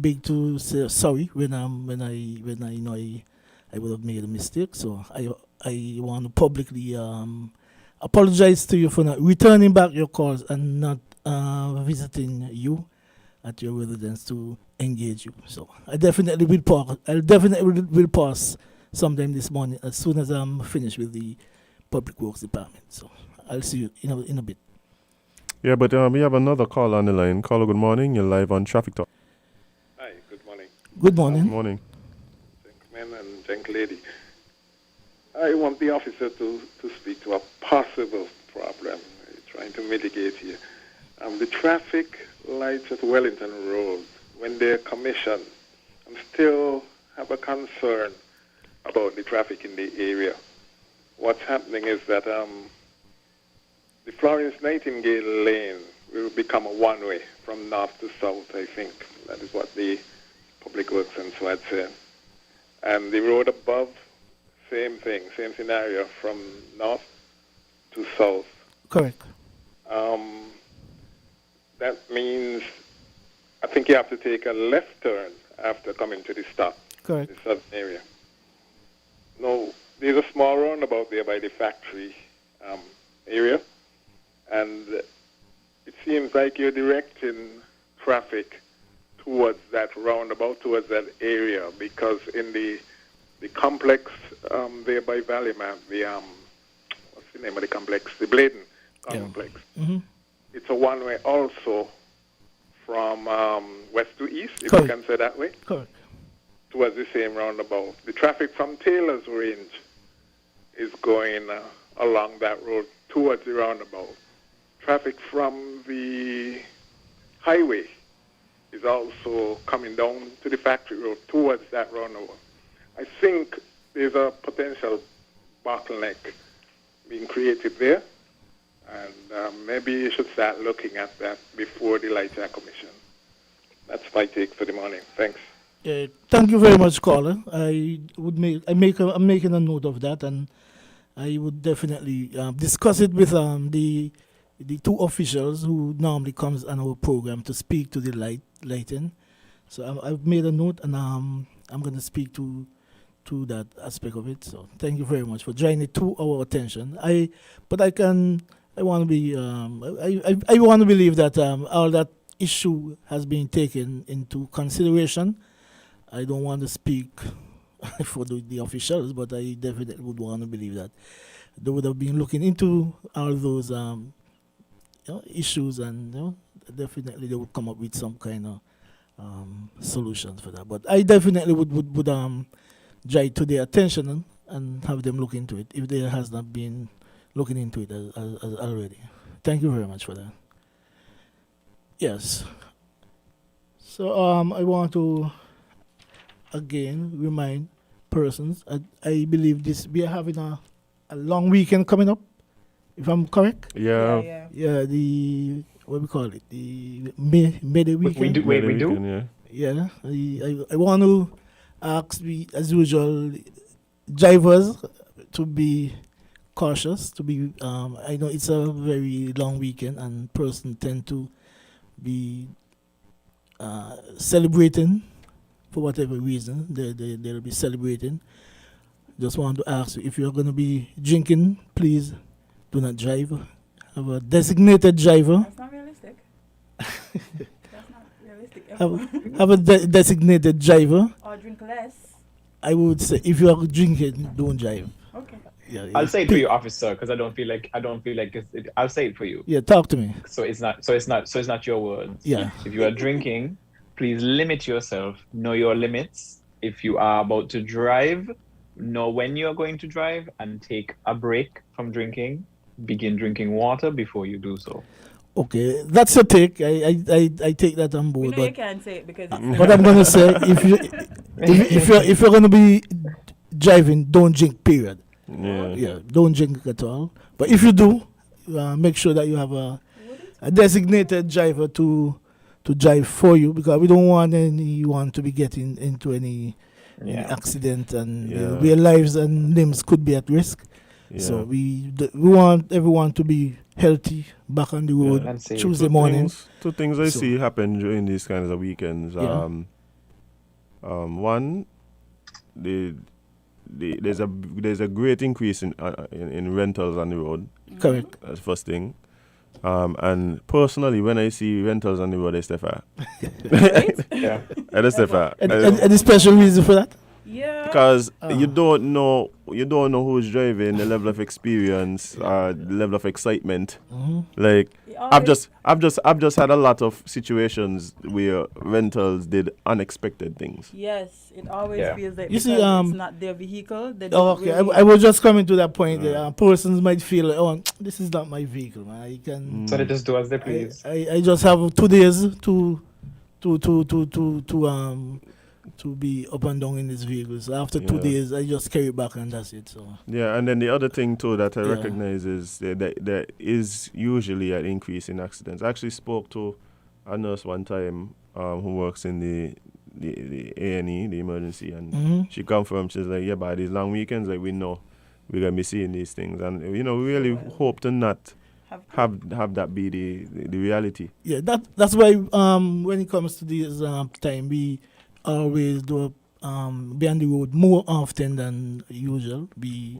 big to say sorry when I know I would have made a mistake. So I want to publicly apologize to you for not returning back your calls and not visiting you at your residence to engage you. So I definitely will pause. I'll definitely will pause sometime this morning as soon as I'm finished with the Public Works Department. So I'll see you in a bit.
Yeah, but we have another call on the line. Caller, good morning. You're live on Traffic Talk.
Hi, good morning.
Good morning.
Good morning.
Gentlemen and gentlelady. I want the officer to speak to a possible problem trying to mitigate here. The traffic lights at Wellington Road, when they're commissioned, I still have a concern about the traffic in the area. What's happening is that the Florence Nightingale lane will become a one-way from north to south, I think. That is what the Public Works and so had said. And the road above, same thing, same scenario, from north to south.
Correct.
That means I think you have to take a left turn after coming to the stop.
Correct.
The southern area. No, there's a small roundabout there by the factory area, and it seems like you're directing traffic towards that roundabout, towards that area, because in the complex there by Valleyman, what's the name of the complex? The Bladen complex.
Yeah. Mm-hmm.
It's a one-way also from west to east, if
Correct.
you can say that way.
Correct.
Towards the same roundabout. The traffic from Taylor's Range is going along that road towards the roundabout. Traffic from the highway is also coming down to the factory road towards that roundabout. I think there's a potential bottleneck being created there, and maybe you should start looking at that before the lights are commissioned. That's my take for the morning. Thanks.
Thank you very much, caller. I'm making a note of that, and I would definitely discuss it with the 2 officials who normally comes on our program to speak to the lighting. So I've made a note, and I'm going to speak to to that aspect of it. So thank you very much for drawing it to our attention. I want to be I want to believe that all that issue has been taken into consideration. I don't want to speak for the officials, but I definitely would want to believe that they would have been looking into all those issues, and definitely they would come up with some kind of solutions for that. But I definitely would draw it to their attention and have them look into it if there has not been looking into it as already. Thank you very much for that. Yes. So I want to again remind persons. I believe we are having a long weekend coming up, if I'm correct.
Yeah.
Yeah, the what we call it, the May weekend.
We do.
Yeah, I want to ask, as usual, drivers to be cautious. To be, I know it's a very long weekend, and persons tend to be celebrating for whatever reason. They'll be celebrating. Just want to ask you, if you're going to be drinking, please do not drive. Have a designated driver.
That's not realistic. That's not realistic.
Have a designated driver.
Or drink less.
I would say if you are drinking, don't drive.
Okay.
Yeah,
I'll say it for you, officer, because I don't feel like I'll say it for you.
Yeah, talk to me.
So it's not your words.
Yeah.
If you are drinking, please limit yourself. Know your limits. If you are about to drive, know when you are going to drive and take a break from drinking. Begin drinking water before you do so.
Okay, that's your take. I take that on board.
You can't say it because it's
but I'm gonna say if you're gonna be driving, don't drink. Period. Yeah, don't drink at all. But if you do, make sure that you have a designated driver to drive for you, because we don't want anyone to be getting into any accident, and their lives and limbs could be at risk. Yeah. So we want everyone to be healthy back on the road Tuesday morning.
Two things I see happen during these kinds of weekends. One, there's a great increase in rentals on the road.
Correct.
That's the first thing. And personally, when I see rentals on the road, I step out.
Yeah.
I step out.
Any special reason for that?
Yeah.
Because you don't know who's driving, the level of experience, the level of excitement.
Mm-hmm.
Like I've just had a lot of situations where rentals did unexpected things.
Yes, it always feels like
you see,
it's not their vehicle.
Okay, I was just coming to that point. Persons might feel like, oh, this is not my vehicle, man. I can.
So they just do as they please.
I just have 2 days to be up and down in this vehicle. So after 2 days, I just carry it back and that's it. So
yeah, and then the other thing too that I recognize is that there is usually an increase in accidents. I actually spoke to a nurse one time who works in the A&E, the emergency, and she confirmed, she's like, yeah, by these long weekends, like we know we're gonna be seeing these things, and we really hope to not have that be the reality.
Yeah, that's why when it comes to this time, we always do be on the road more often than usual. We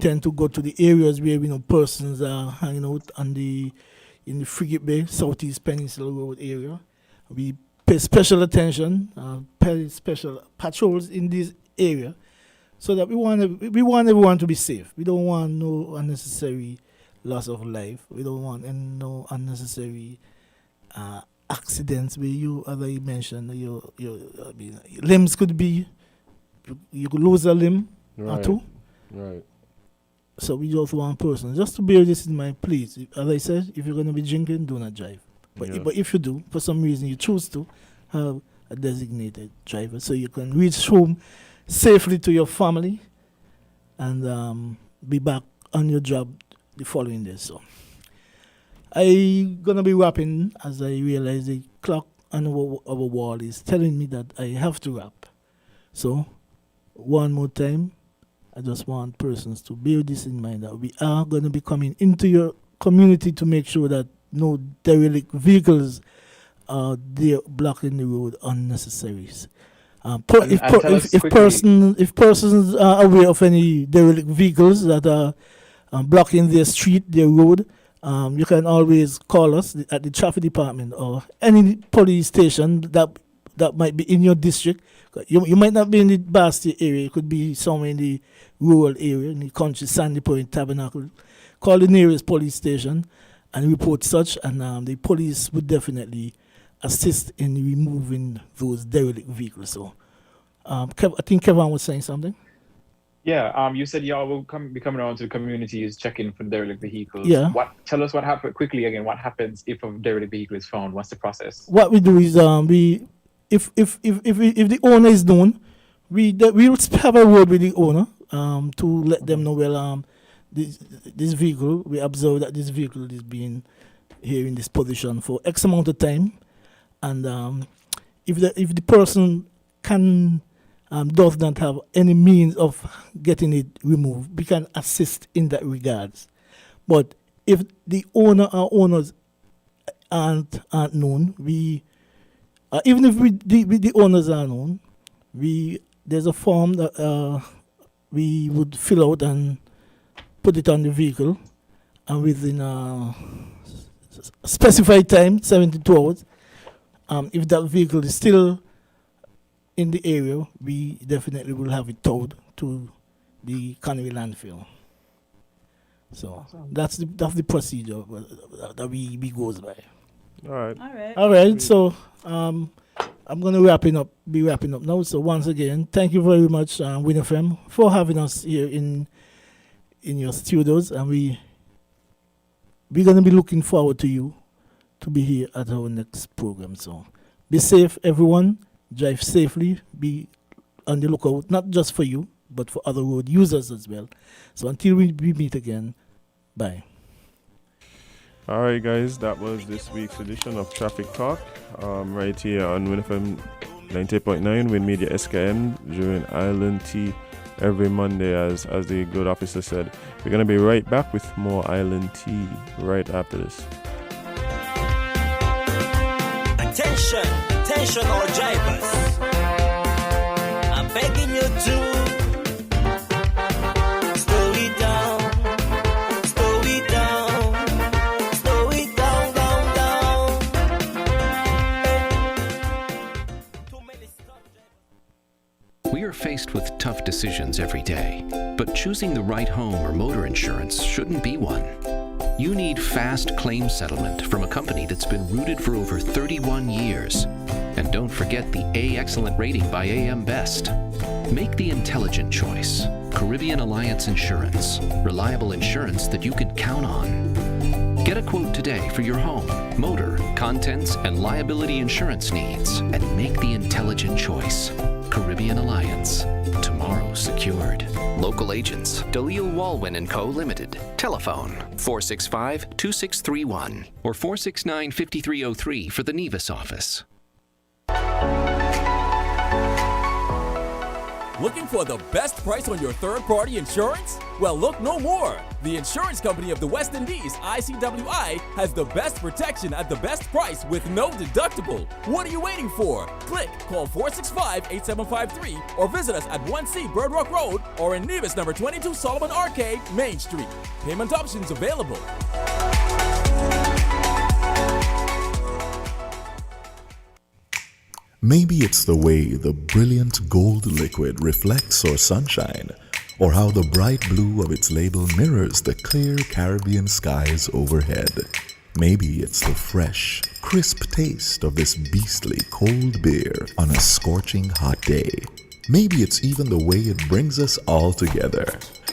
tend to go to the areas where persons are hanging out in the Frigate Bay, Southeast Peninsula Road area. We pay special attention, pay special patrols in this area, so that we want everyone to be safe. We don't want no unnecessary loss of life. We don't want no unnecessary accidents where you, as I mentioned, your limbs could be, you could lose a limb or two.
Right.
So we just want persons just to bear this in mind, please. As I said, if you're going to be drinking, do not drive. But if you do, for some reason you choose to, have a designated driver so you can reach home safely to your family and be back on your job the following day. So I'm going to be wrapping as I realize the clock on our wall is telling me that I have to wrap. So, one more time, I just want persons to bear this in mind that we are going to be coming into your community to make sure that no derelict vehicles are there blocking the road unnecessary. If persons are aware of any derelict vehicles that are blocking their street, their road, you can always call us at the traffic department or any police station that might be in your district. You might not be in the Basti area. It could be somewhere in the rural area, in the country, Sandy Point, Tabernacle. Call the nearest police station and report such, and the police would definitely assist in removing those derelict vehicles. So, I think Kevon was saying something.
Yeah, you said y'all will be coming around to the communities, checking for derelict vehicles.
Yeah.
Tell us what happened quickly again. What happens if a derelict vehicle is found? What's the process?
What we do is if the owner is known, we will have a word with the owner to let them know, this vehicle, we observe that this vehicle is being here in this position for X amount of time, and if the person does not have any means of getting it removed, we can assist in that regards. But if the owner or owners aren't known, even if the owners are known, there's a form that we would fill out and put it on the vehicle, and within a specified time, 72 hours, if that vehicle is still in the area, we definitely will have it towed to the Canary landfill. So that's the procedure that we goes by.
All
right. So I'm gonna be wrapping up now. So once again, thank you very much, WINN FM, for having us here in your studios, and we're gonna be looking forward to you to be here at our next program. So be safe, everyone. Drive safely. Be on the lookout, not just for you, but for other road users as well. So until we meet again, bye.
All right, guys, that was this week's edition of Traffic Talk, right here on WINN FM 90.9, WINNMedia SKN, during Island Tea every Monday, as the good officer said. We're going to be right back with more Island Tea right after this.
Attention all drivers, I'm begging you to slow it down, down.
We are faced with tough decisions every day, but choosing the right home or motor insurance shouldn't be one. You need fast claim settlement from a company that's been rooted for over 31 years. And don't forget the A Excellent rating by AM Best. Make the intelligent choice. Caribbean Alliance Insurance. Reliable insurance that you can count on. Get a quote today for your home, motor, contents, and liability insurance needs. And make the intelligent choice. Caribbean Alliance. Tomorrow secured. Local agents, Dalil Walwyn & Co. Limited. Telephone 465-2631 or 469-5303 for the Nevis office.
Looking for the best price on your third-party insurance? Well, look no more. The insurance company of the West Indies, ICWI, has the best protection at the best price with no deductible. What are you waiting for? Call 465-8753 or visit us at 1C Bird Rock Road or in Nevis number 22 Solomon Arcade, Main Street. Payment options available.
Maybe it's the way the brilliant gold liquid reflects our sunshine, or how the bright blue of its label mirrors the clear Caribbean skies overhead. Maybe it's the fresh, crisp taste of this beastly cold beer on a scorching hot day. Maybe it's even the way it brings us all together.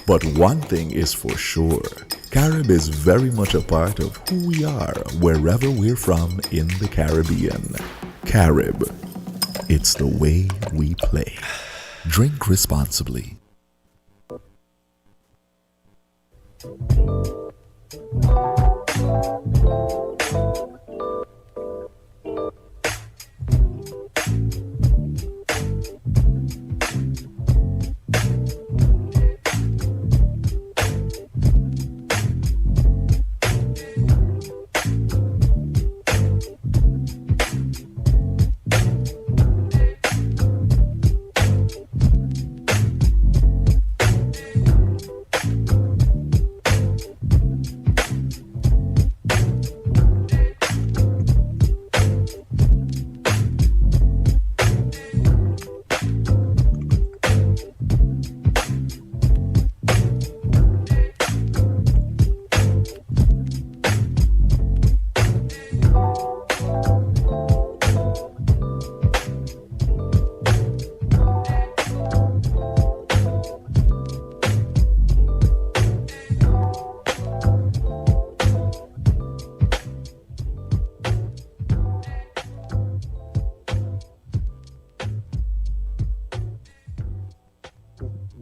But one thing is for sure, Carib is very much a part of who we are wherever we're from in the Caribbean. Carib. It's the way we play. Drink responsibly.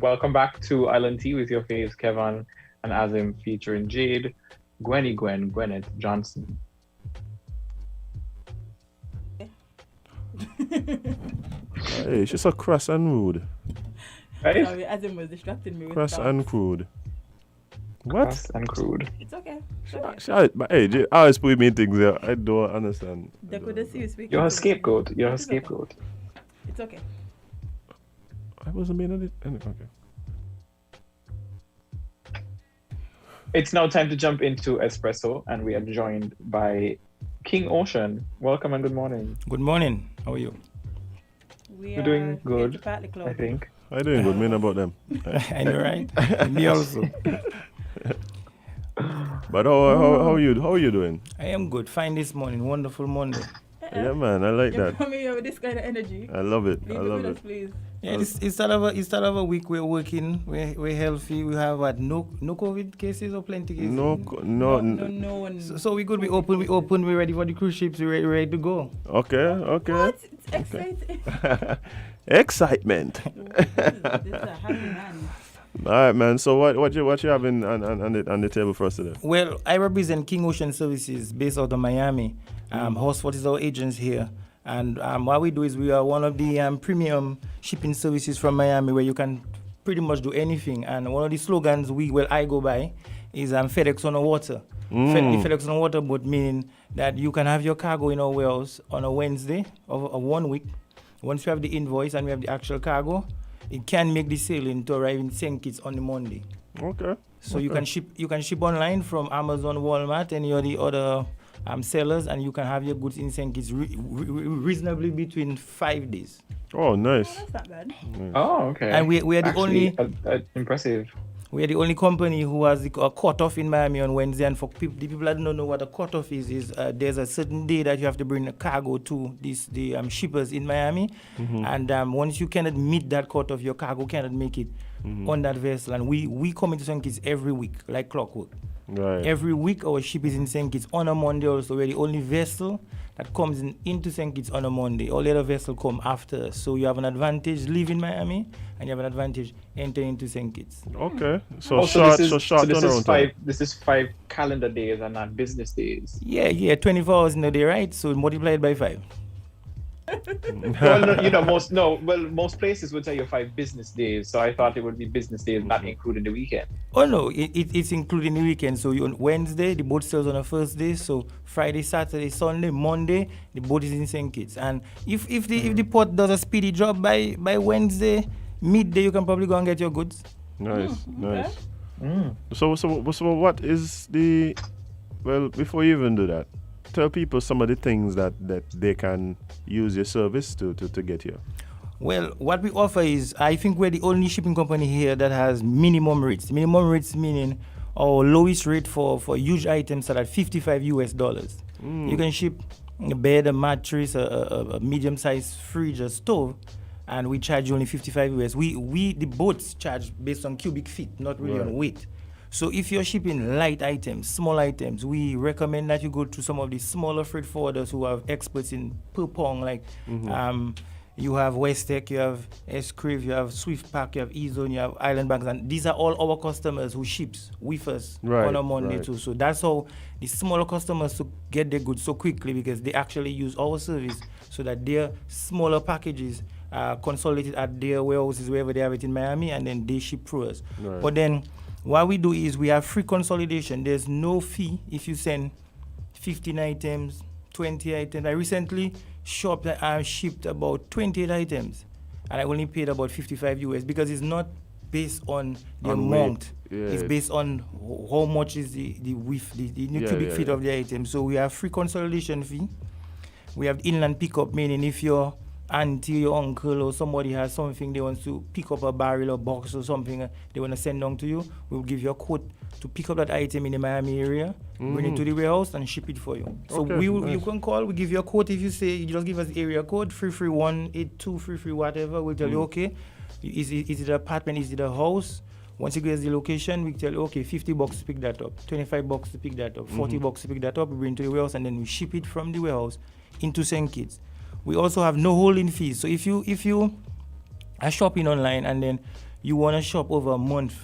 welcome back to Island Tea with your faves, Kevon and Azem, featuring Jade, Gwyneth Johnson.
Hey, she's so crass and rude.
Right?
Sorry, Azem was distracting me with
Crass
stuff.
and crude. What?
Crass and crude.
It's okay. It's okay.
But hey, Jay, I always put me in things there. I don't understand.
They could have seen you speaking.
You're a
to me.
scapegoat. You're a
It's okay.
scapegoat.
It's okay.
I wasn't being it. Okay.
It's now time to jump into Espresso, and we are joined by King Ocean. Welcome and good morning.
Good morning. How are you?
We're doing good,
Partly Club.
I think.
I doing good, man, about them.
I know, right? Me also.
But how are you? How are you doing?
I am good. Fine this morning. Wonderful Monday.
Yeah, man, I like
You're
that.
coming here with this kind of energy.
I love it.
Leave
I
it
love
with
it.
us, please.
Yeah, it's start of a week. We're working. We're healthy. We have no COVID cases or plenty cases.
No
one.
So we good. We open. We're ready for the cruise ships. We're ready to go.
Okay.
What? It's exciting.
Excitement.
This is a happy man.
All right, man. So what you having on the table for us today?
Well, I represent King Ocean Services based out of Miami. Horsford is our agents here. And what we do is we are one of the premium shipping services from Miami where you can pretty much do anything. And one of the slogans I go by is FedEx on the water. FedEx on the water boat meaning that you can have your cargo in our warehouse on a Wednesday of 1 week. Once we have the invoice and we have the actual cargo, it can make the sailing to arrive in St Kitts on the Monday.
Okay.
So you can ship online from Amazon, Walmart, any of the other sellers, and you can have your goods in St. Kitts reasonably between 5 days.
Oh, nice.
Oh, that's not bad.
Nice.
Oh, okay.
And we are the
Actually,
only
impressive.
We are the only company who has a cutoff in Miami on Wednesday. And for the people that don't know what a cutoff is there's a certain day that you have to bring a cargo to the shippers in Miami. And once you cannot meet that cutoff, your cargo cannot make it on that vessel. And we come into St. Kitts every week, like clockwork.
Right.
Every week our ship is in St. Kitts on a Monday also. We're the only vessel that comes into St. Kitts on a Monday. All the other vessels come after us. So you have an advantage leaving Miami and you have an advantage entering into St. Kitts.
Okay. So
this is
turnaround time.
This is 5 calendar days and not business days.
Yeah, 24 hours in a day, right? So multiply it by 5.
Well, most places would tell you 5 business days. So I thought it would be business days, not including the weekend.
Oh no, it's including the weekend. So on Wednesday, the boat sails on a first day. So Friday, Saturday, Sunday, Monday, the boat is in St. Kitts. And if the port does a speedy job by Wednesday, midday, you can probably go and get your goods.
Nice. So what is the... Well, before you even do that, tell people some of the things that they can use your service to get here.
Well, what we offer is, I think we're the only shipping company here that has minimum rates. Minimum rates meaning our lowest rate for huge items are at $55. You can ship a bed, a mattress, a medium-sized fridge, a stove, and we charge you only $55. The boats charge based on cubic feet, not really on weight. So if you're shipping light items, small items, we recommend that you go to some of the smaller freight forwarders who have experts in per pound, like you have Westec, you have Escrive, you have Swiftpack, you have eZone, you have Island Banks, and these are all our customers who ships with us on a Monday too. So that's how the smaller customers to get their goods so quickly, because they actually use our service so that their smaller packages are consolidated at their warehouses wherever they have it in Miami, and then they ship through us. But then what we do is we have free consolidation. There's no fee if you send 15 items, 20 items. I recently shipped about 28 items, and I only paid about $55 because it's not based on the amount. It's based on how much is the width, the cubic feet of the item. So we have free consolidation fee. We have inland pickup, meaning if your auntie, your uncle, or somebody has something they want to pick up, a barrel or box or something they want to send down to you, we'll give you a quote to pick up that item in the Miami area, bring it to the warehouse and ship it for you. So you can call, we give you a quote. If you say, you just give us the area code, 3318233 whatever, we'll tell you, okay, is it an apartment, is it a house? Once you get the location, we tell you, okay, $50 to pick that up, $25 to pick that up, $40 to pick that up, we bring it to the warehouse, and then we ship it from the warehouse into St. Kitts. We also have no holding fees. So if you are shopping online and then you want to shop over a month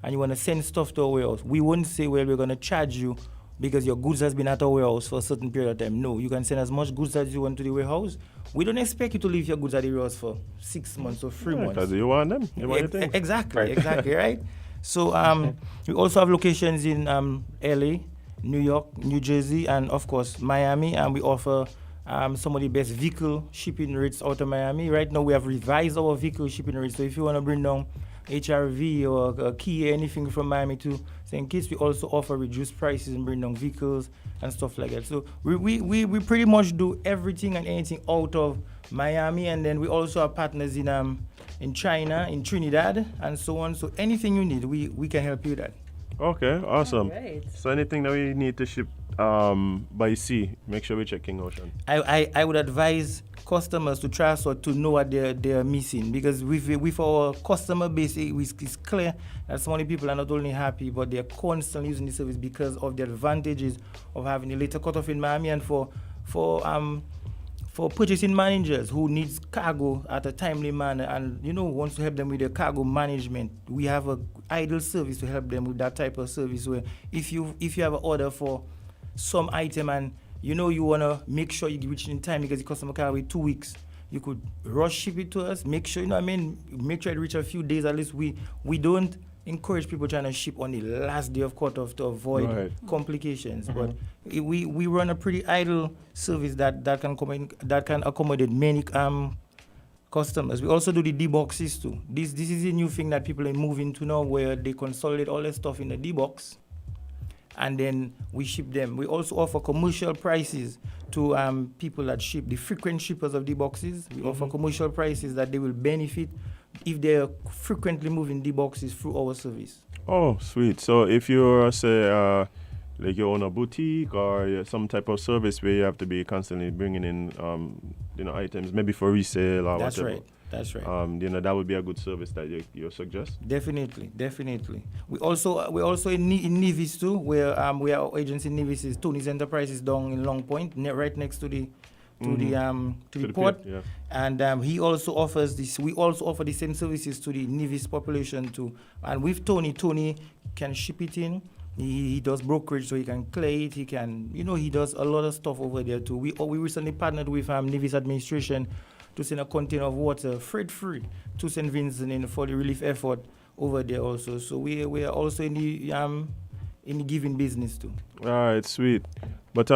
and you want to send stuff to our warehouse, we won't say, well, we're going to charge you because your goods has been at our warehouse for a certain period of time. No, you can send as much goods as you want to the warehouse. We don't expect you to leave your goods at the warehouse for 6 months or 3 months.
Because you want them. You want your thing.
Exactly, right? So we also have locations in LA, New York, New Jersey, and of course Miami, and we offer some of the best vehicle shipping rates out of Miami. Right now we have revised our vehicle shipping rates, so if you want to bring down HRV or Kia, anything from Miami to St Kitts, we also offer reduced prices and bring down vehicles and stuff like that. So we pretty much do everything and anything out of Miami, and then we also have partners in China, in Trinidad, and so on. So anything you need, we can help you with that.
Okay, awesome.
Right.
So anything that we need to ship by sea, make sure we check King Ocean.
I would advise customers to try so to know what they're missing, because with our customer base, it's clear that so many people are not only happy, but they're constantly using the service because of the advantages of having a later cutoff in Miami, and for purchasing managers who needs cargo at a timely manner and wants to help them with their cargo management. We have a idle service to help them with that type of service, where if you have an order for some item and you want to make sure you reach in time because the customer can wait 2 weeks, you could rush ship it to us, make sure make sure it reach a few days at least. We don't encourage people trying to ship on the last day of cutoff to avoid complications. But we run a pretty idle service that can accommodate many customers. We also do the D-boxes too. This is a new thing that people are moving to now, where they consolidate all their stuff in a D-box and then we ship them. We also offer commercial prices to people that ship, the frequent shippers of D-boxes. We offer commercial prices that they will benefit if they're frequently moving D-boxes through our service.
Oh, sweet. So if you're, say, like you own a boutique or some type of service where you have to be constantly bringing in, items, maybe for resale or whatever.
That's right.
That would be a good service that you suggest.
Definitely. We also in Nevis too, where our agency in Nevis is Tony's Enterprises down in Long Point, right next to the port.
Yeah.
And he also offers this. We also offer the same services to the Nevis population too. And with Tony can ship it in. He does brokerage, so he can clear it. He can, he does a lot of stuff over there too. We recently partnered with Nevis administration to send a container of water freight-free to St. Vincent for the relief effort over there also. So we are also in the giving business too.
All right, sweet. But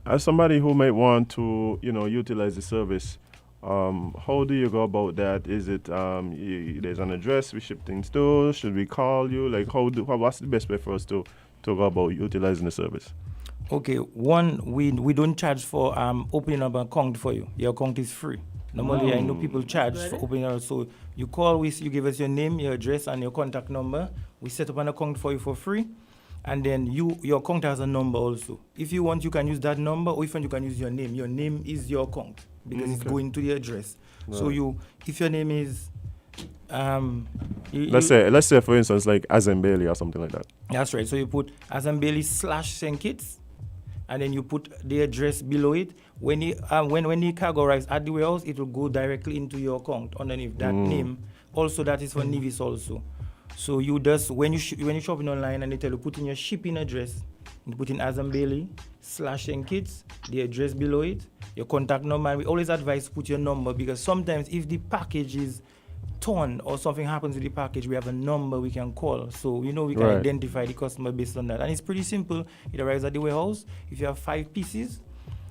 as somebody who might want to, utilize the service, how do you go about that? Is it there's an address we ship things to? Should we call you? Like, what's the best way for us to go about utilizing the service?
Okay, one, we don't charge for opening up an account for you. Your account is free. Normally, I know people charge for opening up. So you call, you give us your name, your address, and your contact number. We set up an account for you for free. And then your account has a number also. If you want, you can use that number, or if you want, you can use your name. Your name is your account because it's going to the address. Right. So if your name is,
let's say for instance like Azem Bailey or something like that.
That's right. So you put Azem Bailey / St Kitts, and then you put the address below it. When the cargo arrives at the warehouse, it will go directly into your account underneath that name. Also, that is for Nevis also. So you just when you're shopping online and they tell you put in your shipping address, you put in Azem Bailey / St Kitts, the address below it, your contact number. And we always advise put your number, because sometimes if the package is torn or something happens with the package, we have a number we can call. So we can identify the customer based on that. And it's pretty simple. It arrives at the warehouse. If you have 5 pieces,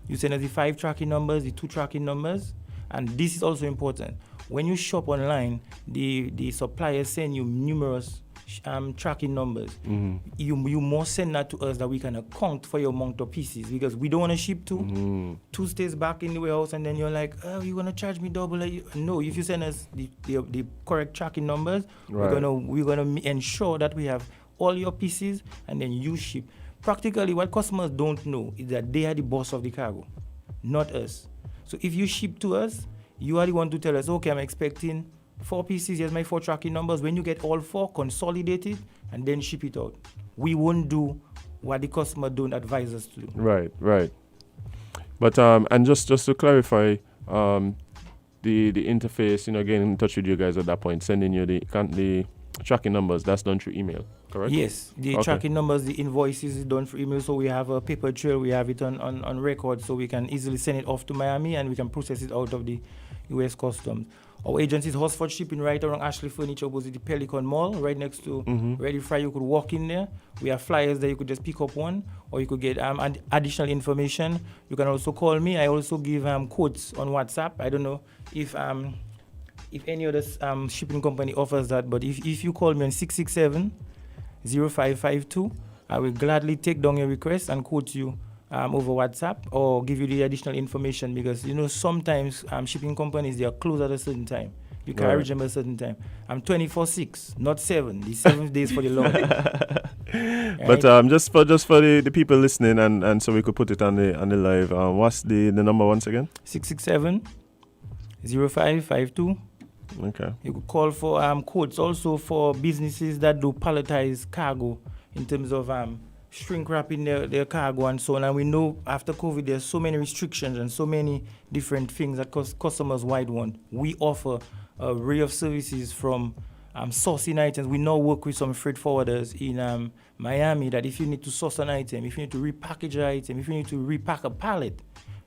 you send us the 5 tracking numbers, the 2 tracking numbers. And this is also important. When you shop online, the suppliers send you numerous tracking numbers. You must send that to us that we can account for your amount of pieces, because we don't want to ship 2 stays back in the warehouse and then you're like, oh, you're gonna charge me double. No, if you send us the correct tracking numbers, we're gonna ensure that we have all your pieces and then you ship. Practically, what customers don't know is that they are the boss of the cargo, not us. So if you ship to us, you are the one to tell us, okay, I'm expecting 4 pieces, here's my 4 tracking numbers. When you get all 4, consolidate it and then ship it out. We won't do what the customer don't advise us to do.
Right. But and just to clarify, the interface, getting in touch with you guys at that point, sending you the tracking numbers, that's done through email, correct?
Yes, the
Okay.
tracking numbers, the invoices is done through email, so we have a paper trail, we have it on record, so we can easily send it off to Miami and we can process it out of the U.S. Customs. Our agency is Hosford Shipping right around Ashley Furniture, opposite the Pelican Mall, right next to Ready Fry. You could walk in there. We have flyers there. You could just pick up one, or you could get additional information. You can also call me. I also give quotes on WhatsApp. I don't know if any other shipping company offers that, but if you call me on 667-0552, I will gladly take down your request and quote you over WhatsApp or give you the additional information, because sometimes shipping companies, they are closed at a certain time. You can't reach them at a certain time. I'm 24/6, not 7. The 7 days for the Lord.
But just for the people listening, and so we could put it on the live. What's the number once again?
667-0552.
Okay.
You could call for quotes also for businesses that do palletized cargo in terms of shrink wrapping their cargo and so on. And we know after COVID there's so many restrictions and so many different things that customers wide want. We offer a array of services from sourcing items. We now work with some freight forwarders in Miami that if you need to source an item, if you need to repackage an item, if you need to repack a pallet,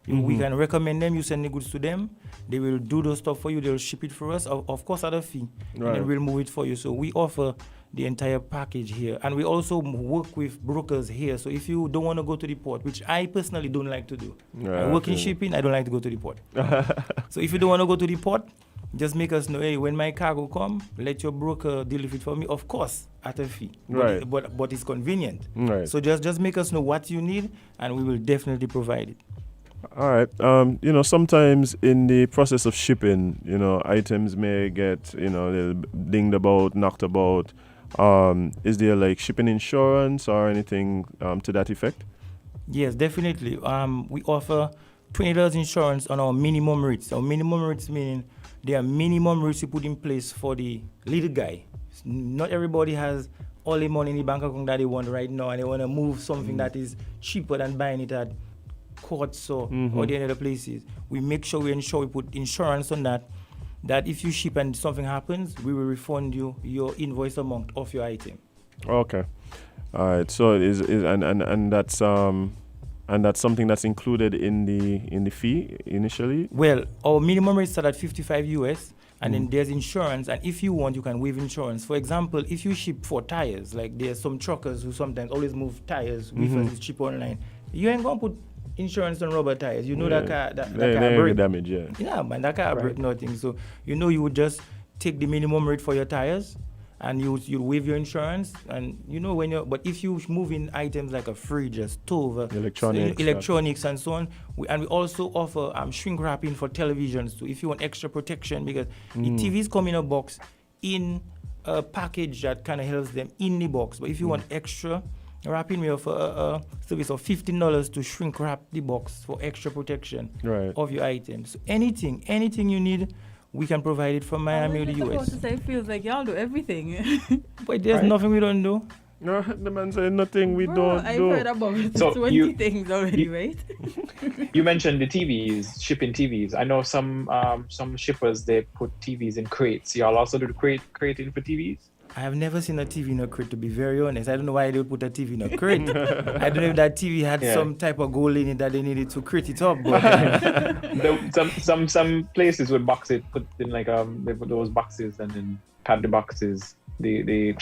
we can recommend them. You send the goods to them. They will do those stuff for you. They'll ship it for us, of course, at a fee.
Right.
And then we'll move it for you. So we offer the entire package here. And we also work with brokers here. So if you don't want to go to the port, which I personally don't like to do. I work in shipping. I don't like to go to the port. So if you don't want to go to the port, just make us know, hey, when my cargo come, let your broker deliver it for me, of course, at a fee.
Right.
But it's convenient.
Right.
So just make us know what you need, and we will definitely provide it.
All right. Sometimes in the process of shipping, items may get, they'll dinged about, knocked about. Is there like shipping insurance or anything to that effect?
Yes, definitely. We offer $20 insurance on our minimum rates. Our minimum rates meaning there are minimum rates we put in place for the little guy. Not everybody has all the money in the bank account that they want right now, and they want to move something that is cheaper than buying it at Courts or the other places. We make sure we put insurance on that if you ship and something happens, we will refund you your invoice amount of your item.
Okay. All right. So it is and that's something that's included in the fee initially?
Well, our minimum rates start at $55 US, and then there's insurance, and if you want, you can waive insurance. For example, if you ship for tires, like there's some truckers who sometimes always move tires because it's cheap online, you ain't gonna put insurance on rubber tires. That car break
damage,
man, that car break nothing. So you would just take the minimum rate for your tires, and you waive your insurance. And but if you move in items like a fridge, a stove, electronics and so on, we also offer shrink wrapping for televisions too. If you want extra protection, because the TVs come in a box in a package that kind of helps them in the box. But if you want extra wrapping, we offer a service of $15 to shrink wrap the box for extra protection of your items. So anything you need, we can provide it from Miami or the US.
It feels like y'all do everything.
But there's nothing we don't do.
No, the man said nothing we don't
I've
do.
heard about
So
20 things already, right?
You mentioned the TVs, shipping TVs. I know some shippers, they put TVs in crates. Y'all also do the crating for TVs?
I have never seen a TV in a crate, to be very honest. I don't know why they would put a TV in a crate. I don't know if that TV had some type of goal in it that they needed to crate it up. But
some places would box it, put in like they put those boxes and then pad the boxes, the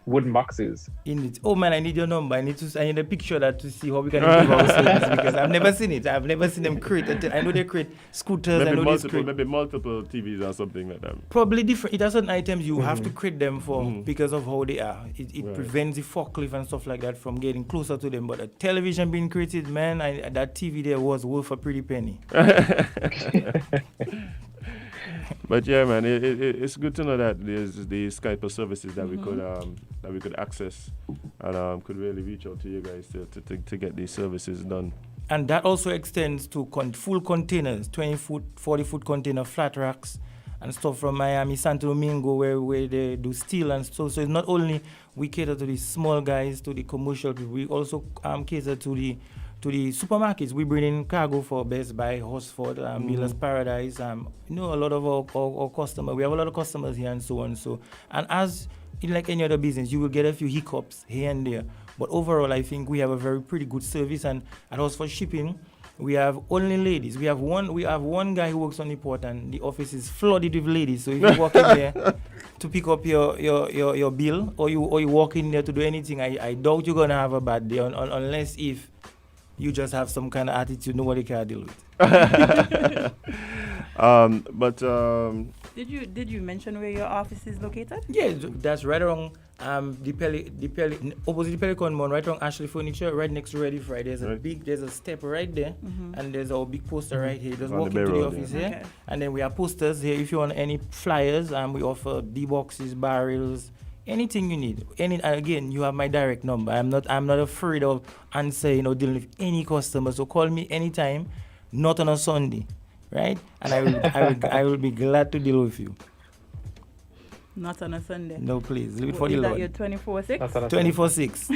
wooden boxes.
In it. Oh man, I need your number. I need a picture that to see how we can improve our service, because I've never seen it. I've never seen them crate. I know they crate scooters.
Maybe
maybe
multiple TVs or something like that.
Probably different. It has certain items you have to crate them for because of how they are. It prevents the forklift and stuff like that from getting closer to them. But a television being created, man, that TV there was worth a pretty penny.
But yeah, man, it's good to know that there's these type of services that we could access, and could really reach out to you guys to get these services done.
And that also extends to full containers, 20-foot, 40-foot container flat racks and stuff from Miami, Santo Domingo, where they do steel and stuff. So it's not only we cater to the small guys, to the commercial people, we also cater to to the supermarkets. We bring in cargo for Best Buy, Hosford, Miller's Paradise. A lot of our customers. We have a lot of customers here and so on. So, and as in like any other business, you will get a few hiccups here and there. But overall, I think we have a very pretty good service. And at Hosford Shipping, we have only ladies. We have one guy who works on the port, and the office is flooded with ladies. So if you walk in there to pick up your bill, or you walk in there to do anything, I doubt you're gonna have a bad day, unless if you just have some kind of attitude nobody can deal with.
Did you mention where your office is located?
Yeah, that's right around opposite the Pelican Mall, right around Ashley Furniture, right next to Ready Fry. There's a step right there, and there's our big poster right here. Just walk into the office here, and then we have posters here. If you want any flyers, we offer D-boxes, barrels, anything you need. Again, you have my direct number. I'm not afraid of answering or dealing with any customer. So call me anytime, not on a Sunday, right? And I will be glad to deal with you.
Not on a Sunday.
No, please. Leave it for the
Lord.
Lord.
Is that your 24/6?
24/6.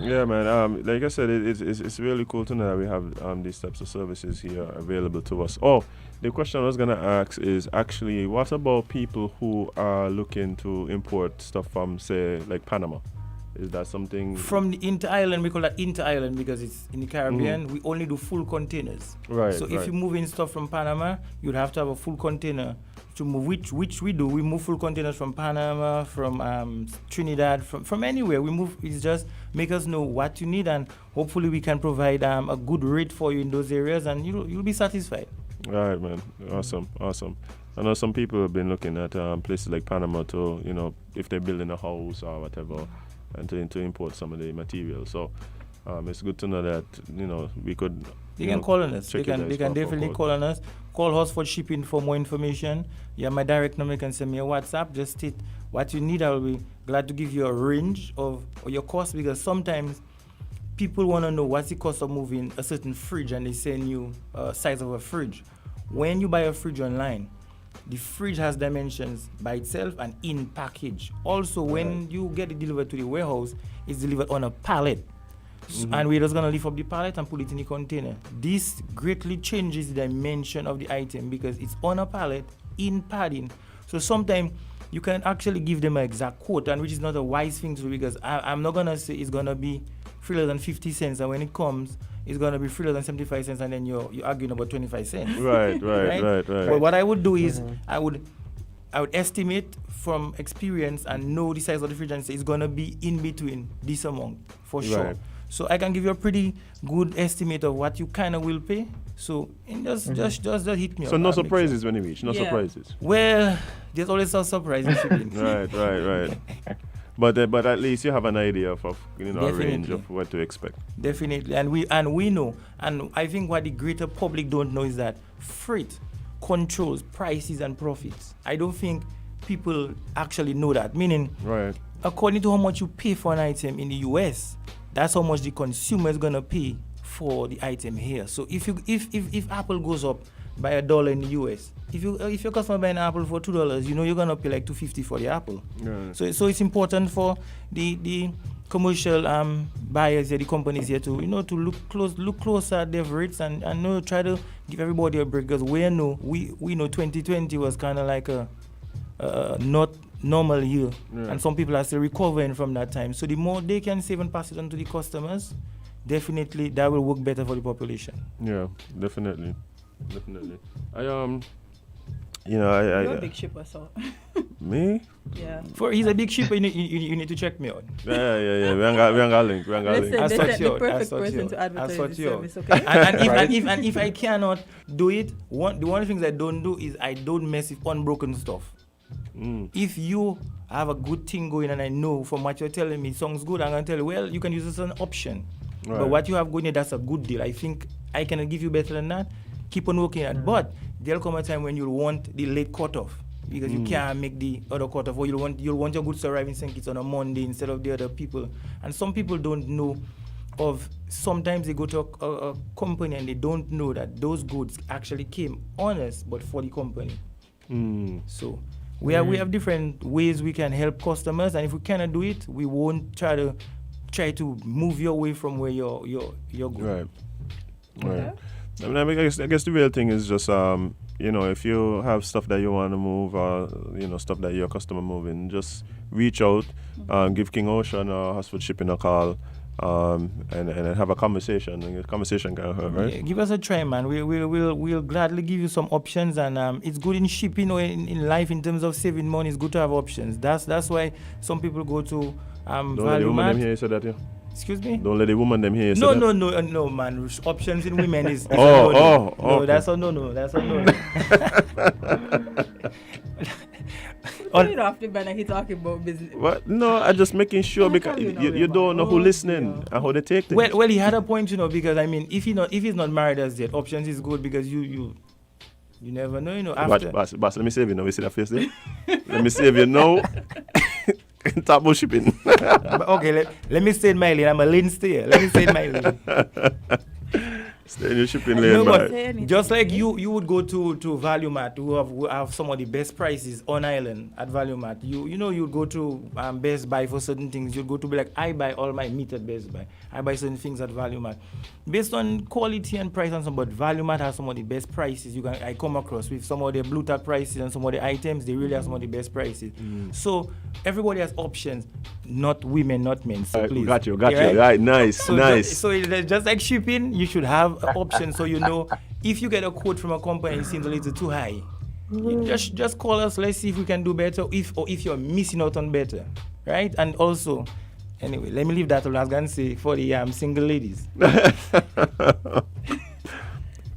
Yeah, man. Like I said, it's really cool to know that we have these types of services here available to us. Oh, the question I was gonna ask is actually, what about people who are looking to import stuff from, say, like Panama? Is that something
from the inter-island? We call that inter-island because it's in the Caribbean. We only do full containers.
Right.
So if you move in stuff from Panama, you'd have to have a full container to move, which we do. We move full containers from Panama, from Trinidad, from anywhere. We move. It's just make us know what you need, and hopefully we can provide a good rate for you in those areas, and you'll be satisfied.
All right, man. Awesome. I know some people have been looking at places like Panama to, if they're building a house or whatever, and to import some of the material. So it's good to know that we could.
They can call on us. They can definitely call on us. Call Hosford Shipping for more information. Yeah, my direct number. You can send me a WhatsApp. Just state what you need. I'll be glad to give you a range of your cost, because sometimes people want to know what's the cost of moving a certain fridge, and they send you a size of a fridge. When you buy a fridge online, the fridge has dimensions by itself and in package. Also, when you get it delivered to the warehouse, it's delivered on a pallet. And we're just going to lift up the pallet and put it in the container. This greatly changes the dimension of the item because it's on a pallet in padding. So sometimes you can actually give them an exact quote, and which is not a wise thing to do, because I'm not going to say it's going to be $3.50, and when it comes, it's going to be $3.75, and then you're arguing about 25 cents.
Right.
But what I would do is I would estimate from experience and know the size of the fridge and say it's going to be in between this amount for sure. Right. So I can give you a pretty good estimate of what you kind of will pay. So just hit me up.
So no surprises when you reach. No surprises.
Well, there's always a surprise in shipping.
Right. But at least you have an idea of a range of what to expect.
Definitely, and we know, and I think what the greater public don't know is that freight controls prices and profits. I don't think people actually know that. Meaning, according to how much you pay for an item in the US, that's how much the consumer is gonna pay for the item here. So if Apple goes up by $1 in the US, if your customer buy an apple for $2, you're gonna pay like $2.50 for the apple. So it's important for the commercial buyers here, the companies here, to look closer at their rates and try to give everybody a break, because we know 2020 was kind of like a not normal year, and some people are still recovering from that time. So the more they can save and pass it on to the customers, definitely that will work better for the population.
Yeah, definitely.
You're a big shipper, so.
Me?
Yeah.
He's a big shipper. You need to check me out.
Yeah. We ain't got link.
Listen, the perfect person to advertise the service. Okay.
and if I cannot do it, the one of the things I don't do is I don't mess with unbroken stuff. If you have a good thing going and I know from what you're telling me it sounds good, I'm gonna tell you, well, you can use this as an option. But what you have going here, that's a good deal. I think I can give you better than that. Keep on working at. But there'll come a time when you'll want the late cutoff, because you can't make the other cutoff, or you'll want your goods to arrive in St Kitts on a Monday instead of the other people. And some people don't know of, sometimes they go to a company and they don't know that those goods actually came honest but for the company. So we have different ways we can help customers, and if we cannot do it, we won't try to try to move you away from where you're going.
Right. I mean, I guess the real thing is just if you have stuff that you want to move or stuff that your customer moving, just reach out, give King Ocean or Hosford Shipping a call. And have a conversation. And the conversation can hurt, right?
Yeah, give us a try, man. We'll gladly give you some options, and it's good in shipping or in life in terms of saving money. It's good to have options. That's why some people go to
Don't let the woman them hear you say that, yeah.
Excuse me?
Don't let the woman them hear you say
that. No, man. Options in women is
no.
Okay. That's a no. That's a no.
You don't have to ban he talking about business.
What? No, I'm just making sure because you don't know who listening and how they take things.
Well, he had a point, because I mean, if he's not married as yet, options is good because you never know, after.
Boss, let me save you now. You see that face there? Let me save you now. Talk about shipping.
Okay, let me stay in my lane. I'm a lane stayer. Let me stay in my lane.
Stay in your shipping lane,
man. Just like you would go to ValueMart who have some of the best prices on island at ValueMart. You'd go to Best Buy for certain things. You'd go to be like, I buy all my meat at Best Buy. I buy certain things at ValueMart. Based on quality and price and some, but ValueMart has some of the best prices I come across with some of the blue tag prices and some of the items. They really have some of the best prices. So everybody has options, not women, not men. So please.
Got you. Right, nice.
So just like shipping, you should have options so if you get a quote from a company it seems a little too high, just call us. Let's see if we can do better, if you're missing out on better, right? And also, anyway, let me leave that alone. I was going to say for the single ladies.
But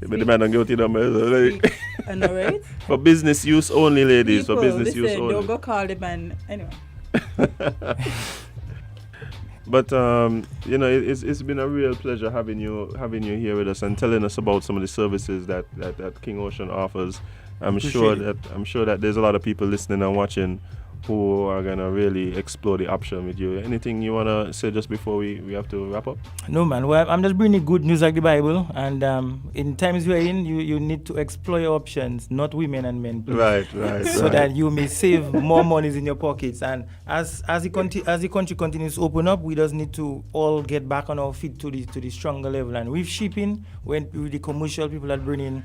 the man don't give it to them.
I know, right?
For business use only, ladies. For business use only.
Don't go call the man. Anyway.
But it's been a real pleasure having you here with us and telling us about some of the services that King Ocean offers. I'm sure that there's a lot of people listening and watching who are gonna really explore the option with you. Anything you wanna say just before we have to wrap up?
No, man. Well, I'm just bringing good news like the Bible, and in times we're in, you need to explore your options, not women and men, please.
Right.
So that you may save more monies in your pockets. And as the country continues to open up, we just need to all get back on our feet to the stronger level. And with shipping, with the commercial people that bring in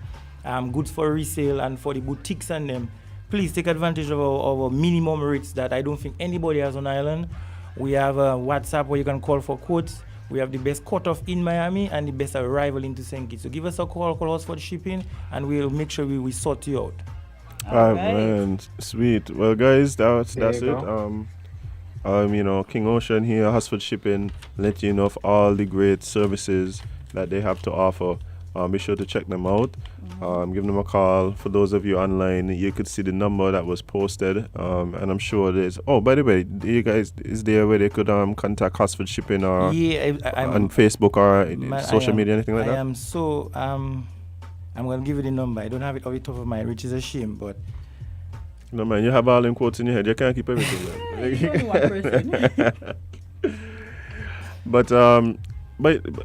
goods for resale and for the boutiques and them, please take advantage of our minimum rates that I don't think anybody has on island. We have a WhatsApp where you can call for quotes. We have the best cutoff in Miami and the best arrival into St Kitts. So give us a call us for the shipping, and we'll make sure we sort you out.
All right, man. Sweet. Well, guys, that's it. King Ocean here, Hosford Shipping, let you know of all the great services that they have to offer. Be sure to check them out. Give them a call. For those of you online, you could see the number that was posted. And I'm sure there's... Oh, by the way, you guys, is there where they could contact Hosford Shipping or on Facebook or social media, anything like that?
I am so... I'm going to give you the number. I don't have it off the top of my head, which is a shame, but...
No, man, you have all them quotes in your head. You can't keep everything, man. But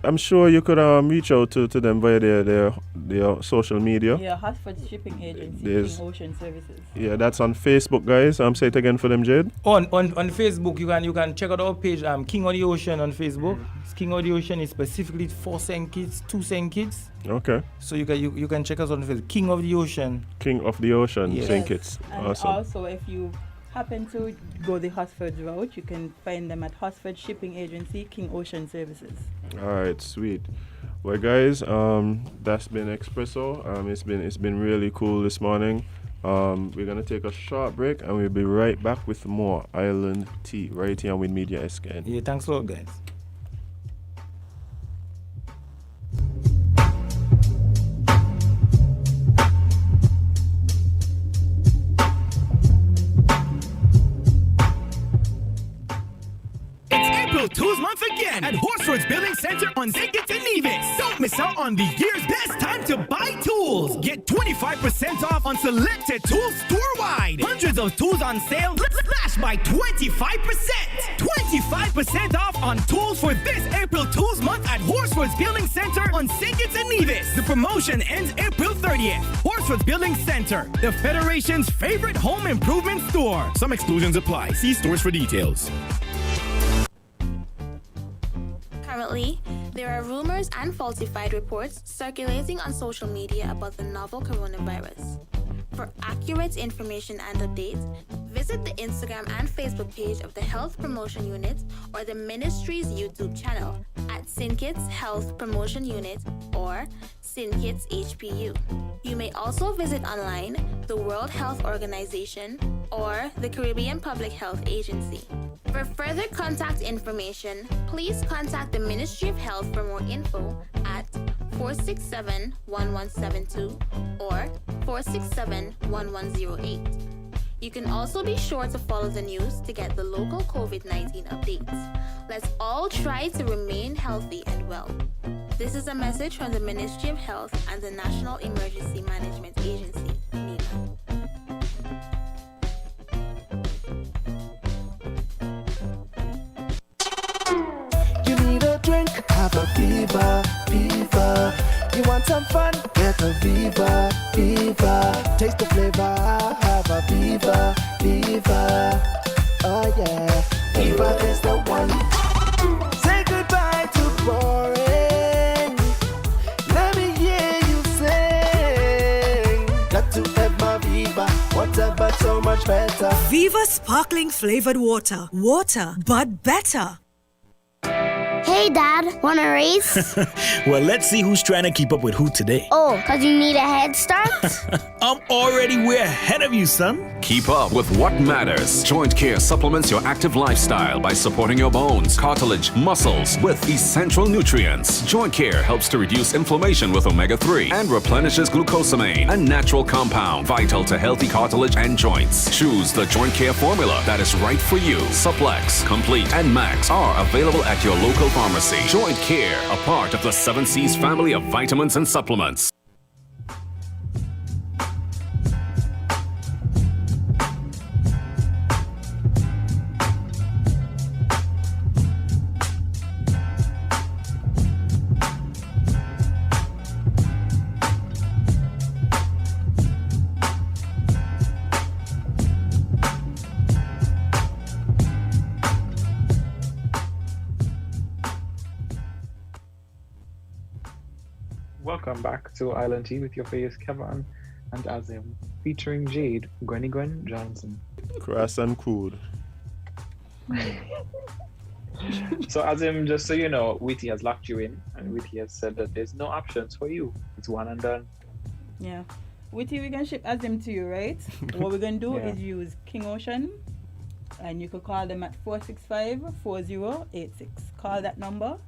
I'm sure you could reach out to them via their social media.
Yeah, Hosford Shipping Agency, King Ocean Services.
Yeah, that's on Facebook, guys. Say it again for them, Jade.
On Facebook, you can check out our page, King of the Ocean on Facebook. King of the Ocean is specifically for St Kitts, to St Kitts.
Okay.
So you can check us on Facebook. King of the Ocean.
King of the Ocean, yes. St Kitts.
And
awesome.
Also, if you happen to go the Hosford route, you can find them at Hosford Shipping Agency, King Ocean Services.
All right, sweet. Well, guys, that's been Espresso. It's been really cool this morning. We're gonna take a short break and we'll be right back with more Island Tea right here on WINNMedia SKN.
Yeah, thanks a lot, guys.
Tools month again at Horsford's Building Center on St Kitts and Nevis. Don't miss out on the year's best time to buy tools. Get 25% off on selected tools store-wide. Hundreds of tools on sale, slash by 25%. 25% off on tools for this April Tools month at Horsford's Building Center on St Kitts and Nevis. The promotion ends April 30th. Horsford's Building Center, the Federation's favorite home improvement store. Some exclusions apply. See stores for details.
are rumors and falsified reports circulating on social media about the novel coronavirus. For accurate information and updates, visit the Instagram and Facebook page of the Health Promotion Unit or the Ministry's YouTube channel at St Kitts Health Promotion Unit or St Kitts HPU. You may also visit online the World Health Organization or the Caribbean Public Health Agency. For further contact information, please contact the Ministry of Health for more info at 467-1172 or 467-1108. You can also be sure to follow the news to get the local COVID-19 updates. Let's all try to remain healthy and well. This is a message from the Ministry of Health and the National Emergency Management Agency, NEMA.
You need a drink, have a fever, fever. You want some fun, get a Viva, Viva. Taste the flavor, have a Viva, Viva. Oh yeah, Viva is the one. Say goodbye to boring. Let me hear you sing. Got to have my Viva, water but so much better.
Viva sparkling flavored water. Water, but better.
Hey Dad, wanna race?
Well, let's see who's trying to keep up with who today.
Oh, cause you need a head start?
I'm already way ahead of you, son.
Keep up with what matters. Joint Care supplements your active lifestyle by supporting your bones, cartilage, muscles with essential nutrients. Joint Care helps to reduce inflammation with omega-3 and replenishes glucosamine, a natural compound vital to healthy cartilage and joints. Choose the Joint Care formula that is right for you. Supplex, Complete, and Max are available at your local pharmacy. Joint Care, a part of the 7 C's family of vitamins and supplements.
Welcome back to Island Tea with your face Kevon and Azem, featuring Jade, Gwenny Gwen Johnson.
Crass and crude.
So Azem, just so you know, Witty has locked you in, and Witty has said that there's no options for you. It's one and done.
Yeah. Witty, we can ship Azem to you, right? What we're going to do
Yeah.
is use King Ocean, and you could call them at 465-4086. Call that number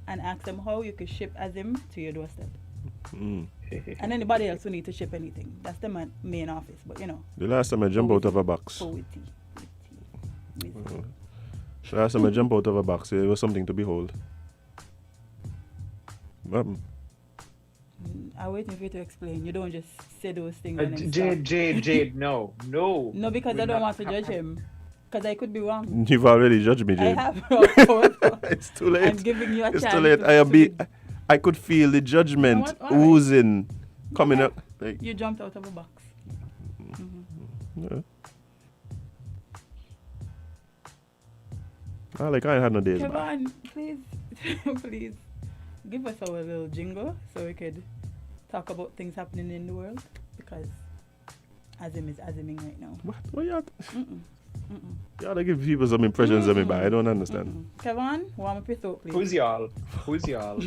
and ask them how you could ship Azem to your doorstep. And anybody else who need to ship anything. That's the main office, but you know.
The last time I jumped out of a box.
For Witty.
The last time I jumped out of a box, it was something to behold.
I'm waiting for you to explain. You don't just say those things. And then
Jade, no.
No, because I don't want to judge him. Because I could be wrong.
You've already judged me, Jade.
I have.
It's too late.
I'm giving you a chance.
It's too late. I could feel the judgment oozing, coming up. Like,
you jumped out of a box.
Yeah. I ain't had no days back.
Kevon, please, please, give us our little jingle so we could talk about things happening in the world, because Azem is Azeming right now.
What you You gotta give people some impressions of me, but I don't understand.
Kevon, warm up your throat, please.
Who's y'all? Who is y'all?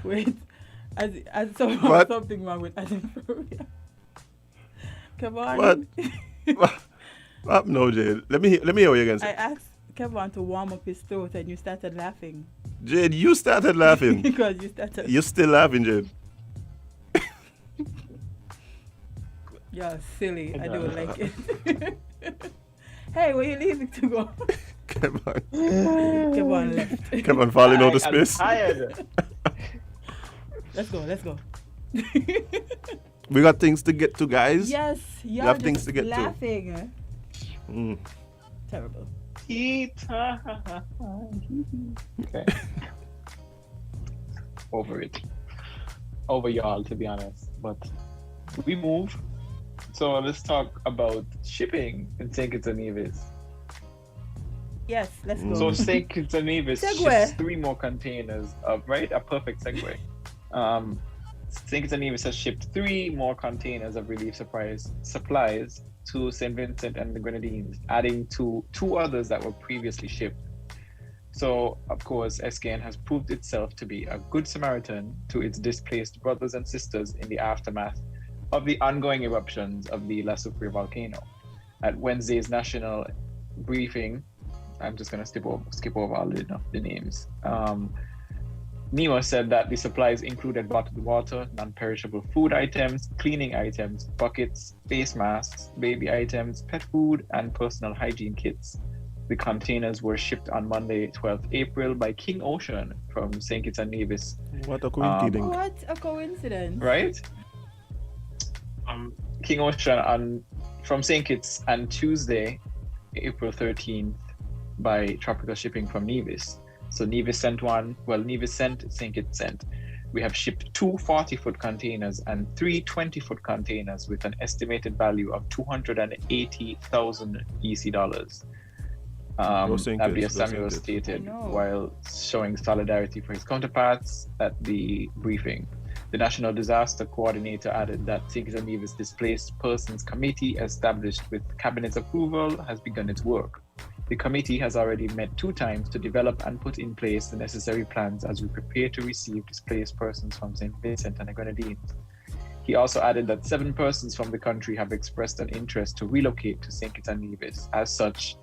Wait, as something wrong with Azem for real. Kevon.
What? No, Jade. Let me hear what you're gonna say.
I asked Kevon to warm up his throat and you started laughing.
Jade, you started laughing.
Because you started.
You're still laughing, Jade.
You're silly. I don't like it. Hey, where you leaving to go? Kevon left.
Kevon falling out of space.
I'm tired.
Let's go.
We got things to get to, guys.
Yes,
we have things to get
laughing.
to.
Terrible.
Okay. Over it. Over y'all, to be honest. But we move So let's talk about shipping in St Kitts and Nevis.
Yes, let's go.
So St Kitts and Nevis ships 3 more containers of, right? A perfect segue. St Kitts and Nevis has shipped 3 more containers of relief supplies to St. Vincent and the Grenadines, adding to 2 others that were previously shipped. So, of course, SKN has proved itself to be a good Samaritan to its displaced brothers and sisters in the aftermath of the ongoing eruptions of the La Soufrière volcano. At Wednesday's national briefing, I'm just going to skip over all the names. NEMA said that the supplies included bottled water, non-perishable food items, cleaning items, buckets, face masks, baby items, pet food, and personal hygiene kits. The containers were shipped on Monday, 12th April by King Ocean from St. Kitts and Nevis.
What a coincidence.
What a coincidence.
Right? King Ocean from St. Kitts and Tuesday, April 13th by Tropical Shipping from Nevis. So Nevis sent one, Nevis sent, St. Kitts sent. We have shipped 2 40-foot containers and 3 20-foot containers with an estimated value of 280,000 EC dollars. Abia Samuel stated while showing solidarity for his counterparts at the briefing. The National Disaster Coordinator added that St. Kitts and Nevis Displaced Persons Committee, established with Cabinet's approval, has begun its work. The committee has already met 2 times to develop and put in place the necessary plans as we prepare to receive displaced persons from St. Vincent and the Grenadines. He also added that 7 persons from the country have expressed an interest to relocate to St. Kitts and Nevis. As such,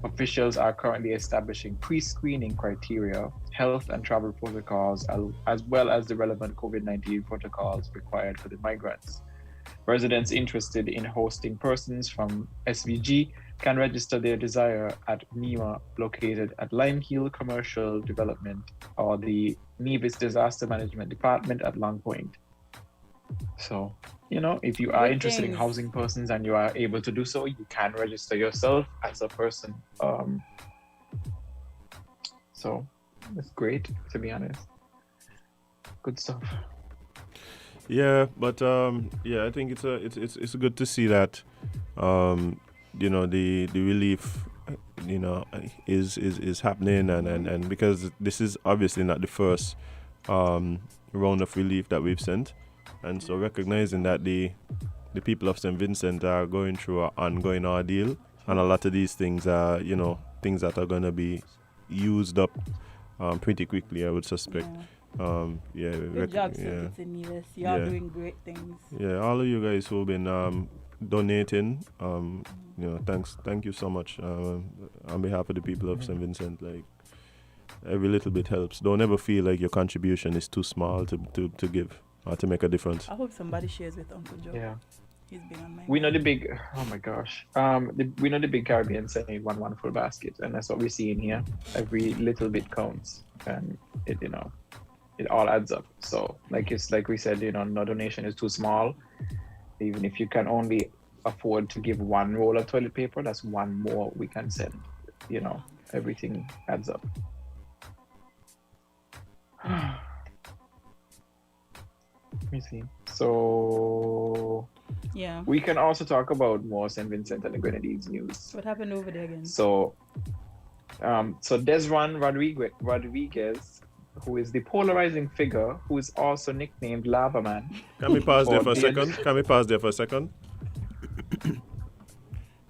officials are currently establishing pre-screening criteria, health and travel protocols, as well as the relevant COVID-19 protocols required for the migrants. Residents interested in hosting persons from SVG can register their desire at NEMA, located at Limekeel Commercial Development, or the Nevis Disaster Management Department at Long Point. So, if you are interested in housing persons and you are able to do so, you can register yourself as a person. So it's great, to be honest. Good stuff.
Yeah, but I think it's good to see that the relief is happening, and because this is obviously not the first round of relief that we've sent. And so recognizing that the people of St. Vincent are going through an ongoing ordeal, and a lot of these things are, things that are going to be used up pretty quickly, I would suspect.
Good job, St. Kitts and Nevis. You are doing great things.
Yeah, all of you guys who've been donating, thank you so much on behalf of the people of St. Vincent. Like, every little bit helps. Don't ever feel like your contribution is too small to give. To make a difference.
I hope somebody shares with Uncle Joe.
Yeah.
He's been on my
We know the big, oh my gosh. We know the big Caribbean sending one wonderful basket, and that's what we see in here. Every little bit counts, and it all adds up. So like we said, no donation is too small. Even if you can only afford to give 1 roll of toilet paper, that's 1 more we can send. Everything adds up. Let me see. So we can also talk about more St. Vincent and the Grenadines news.
What happened over there again?
So Desron Rodriguez, who is the polarizing figure, who is also nicknamed Lava Man.
Can we pause there for a second?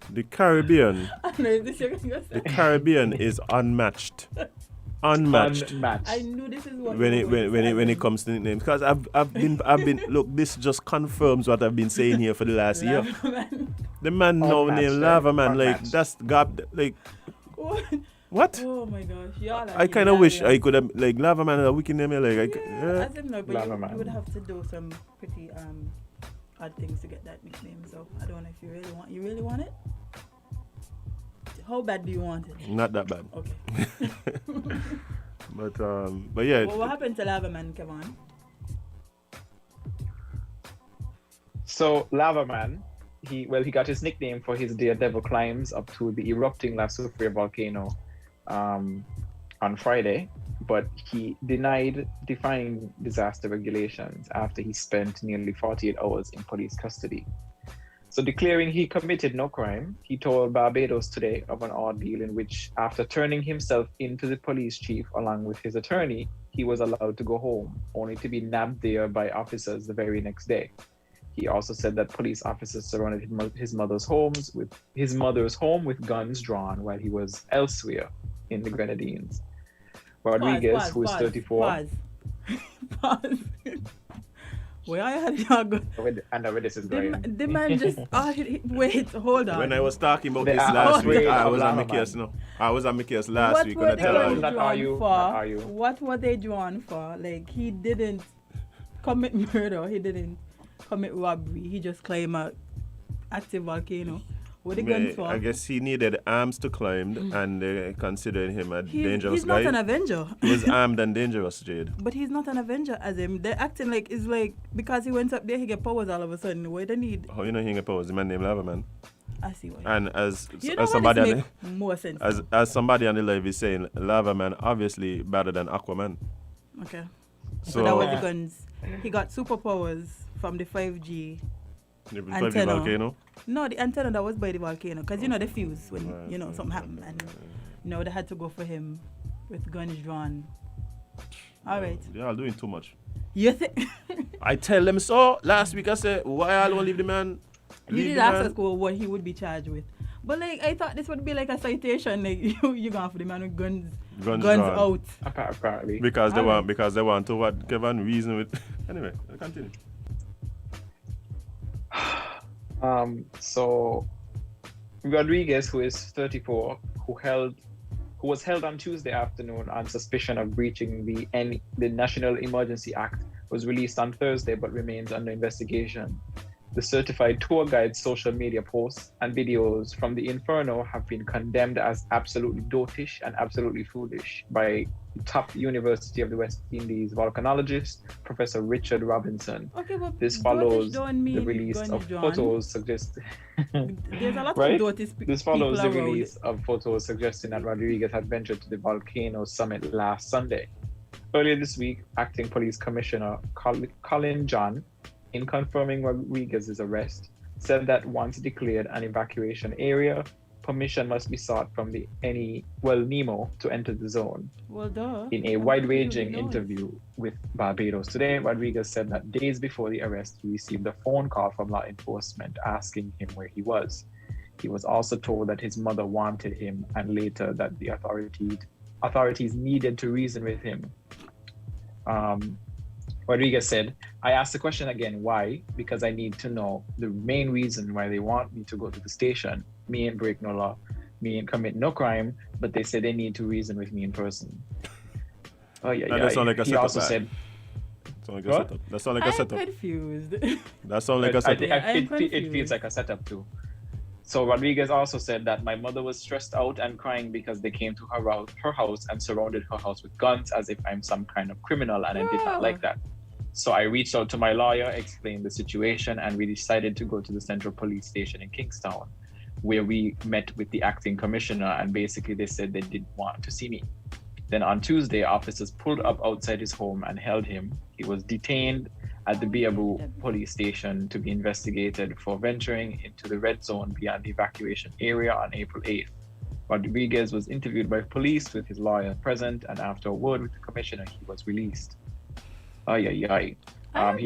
The Caribbean. The Caribbean is unmatched. Unmatched.
I knew this is what
when it comes to nicknames, because I've been look, this just confirms what I've been saying here for the last year. The man now named Lava Man, like that's God, like what?
Oh my gosh, y'all.
I kind of wish I could have like Lava Man a wicked name, like
I don't know, but you would have to do some pretty odd things to get that nickname. So I don't know if you really want it. How bad do you want it?
Not that bad.
Okay.
but yeah.
Well, what happened to Lava Man, Kevon?
So Lava Man, he got his nickname for his daredevil climbs up to the erupting La Soufrière volcano on Friday, but he denied defying disaster regulations after he spent nearly 48 hours in police custody. So declaring he committed no crime, he told Barbados Today of an ordeal in which, after turning himself into the police chief along with his attorney, he was allowed to go home, only to be nabbed there by officers the very next day. He also said that police officers surrounded his mother's home with guns drawn while he was elsewhere in the Grenadines. Rodriguez, who is 34.
Pause. Where I had your gun?
And where this is going.
The man just wait, hold on.
When I was talking about this last week, I was on my case. No, I was on my case last week. What
were they drawn for? Like, he didn't commit murder. He didn't commit robbery. He just climbed a active volcano. What the gun for?
I guess he needed arms to climb, and they considered him a dangerous guy.
He's not an Avenger.
He was armed and dangerous, Jade.
But he's not an Avenger, Azem. They're acting like it's like because he went up there, he get powers all of a sudden. What they need?
How you know he get powers? The man named Lava Man.
I see what.
And as
somebody on more sense.
As somebody on the live is saying, Lava Man obviously better than Aquaman.
Okay. So that was the guns. He got superpowers from the 5G.
The 5G volcano?
No, the antenna that was by the volcano. Because, the fuse when, something happened. And, they had to go for him with guns drawn. All right.
They are doing too much.
You think?
I tell them so. Last week I said, why I don't leave the man?
You did ask us what he would be charged with. But, I thought this would be like a citation. Like, you going for the man with guns out.
Apparently.
Because they want to what Kevon reason with. Anyway, continue.
So Rodriguez, who is 34, who was held on Tuesday afternoon on suspicion of breaching the National Emergency Act, was released on Thursday but remains under investigation. The certified tour guide's social media posts and videos from the Inferno have been condemned as absolutely dotish and absolutely foolish by top University of the West Indies volcanologist, Professor Richard Robinson.
Okay, but
this follows the release of photos suggesting
there's a lot
right?
of dotish
This follows the release of photos suggesting that Rodriguez had ventured to the volcano summit last Sunday. Earlier this week, Acting Police Commissioner Colin John, in confirming Rodriguez's arrest, said that once declared an evacuation area, permission must be sought from the NEMO to enter the zone.
Well, duh.
In a wide-ranging interview with Barbados Today, Rodriguez said that days before the arrest, he received a phone call from law enforcement asking him where he was. He was also told that his mother wanted him, and later that the authorities needed to reason with him. Rodriguez said, I asked the question again, why? Because I need to know the main reason why they want me to go to the station. Me ain't break no law, me ain't commit no crime, but they said they need to reason with me in person. Oh yeah,
that sounds like a
he
setup.
Also said,
that sounds like a setup.
I'm confused.
That sounds like a setup.
It feels like a setup too. So Rodriguez also said that my mother was stressed out and crying because they came to her house and surrounded her house with guns as if I'm some kind of criminal, and I did not like that. So I reached out to my lawyer, explained the situation, and we decided to go to the Central Police Station in Kingstown, where we met with the acting commissioner, and basically they said they didn't want to see me. Then on Tuesday, officers pulled up outside his home and held him. He was detained at the Biabu police station to be investigated for venturing into the red zone beyond the evacuation area on April 8th. Rodriguez was interviewed by police with his lawyer present, and after a word with the commissioner, he was released. He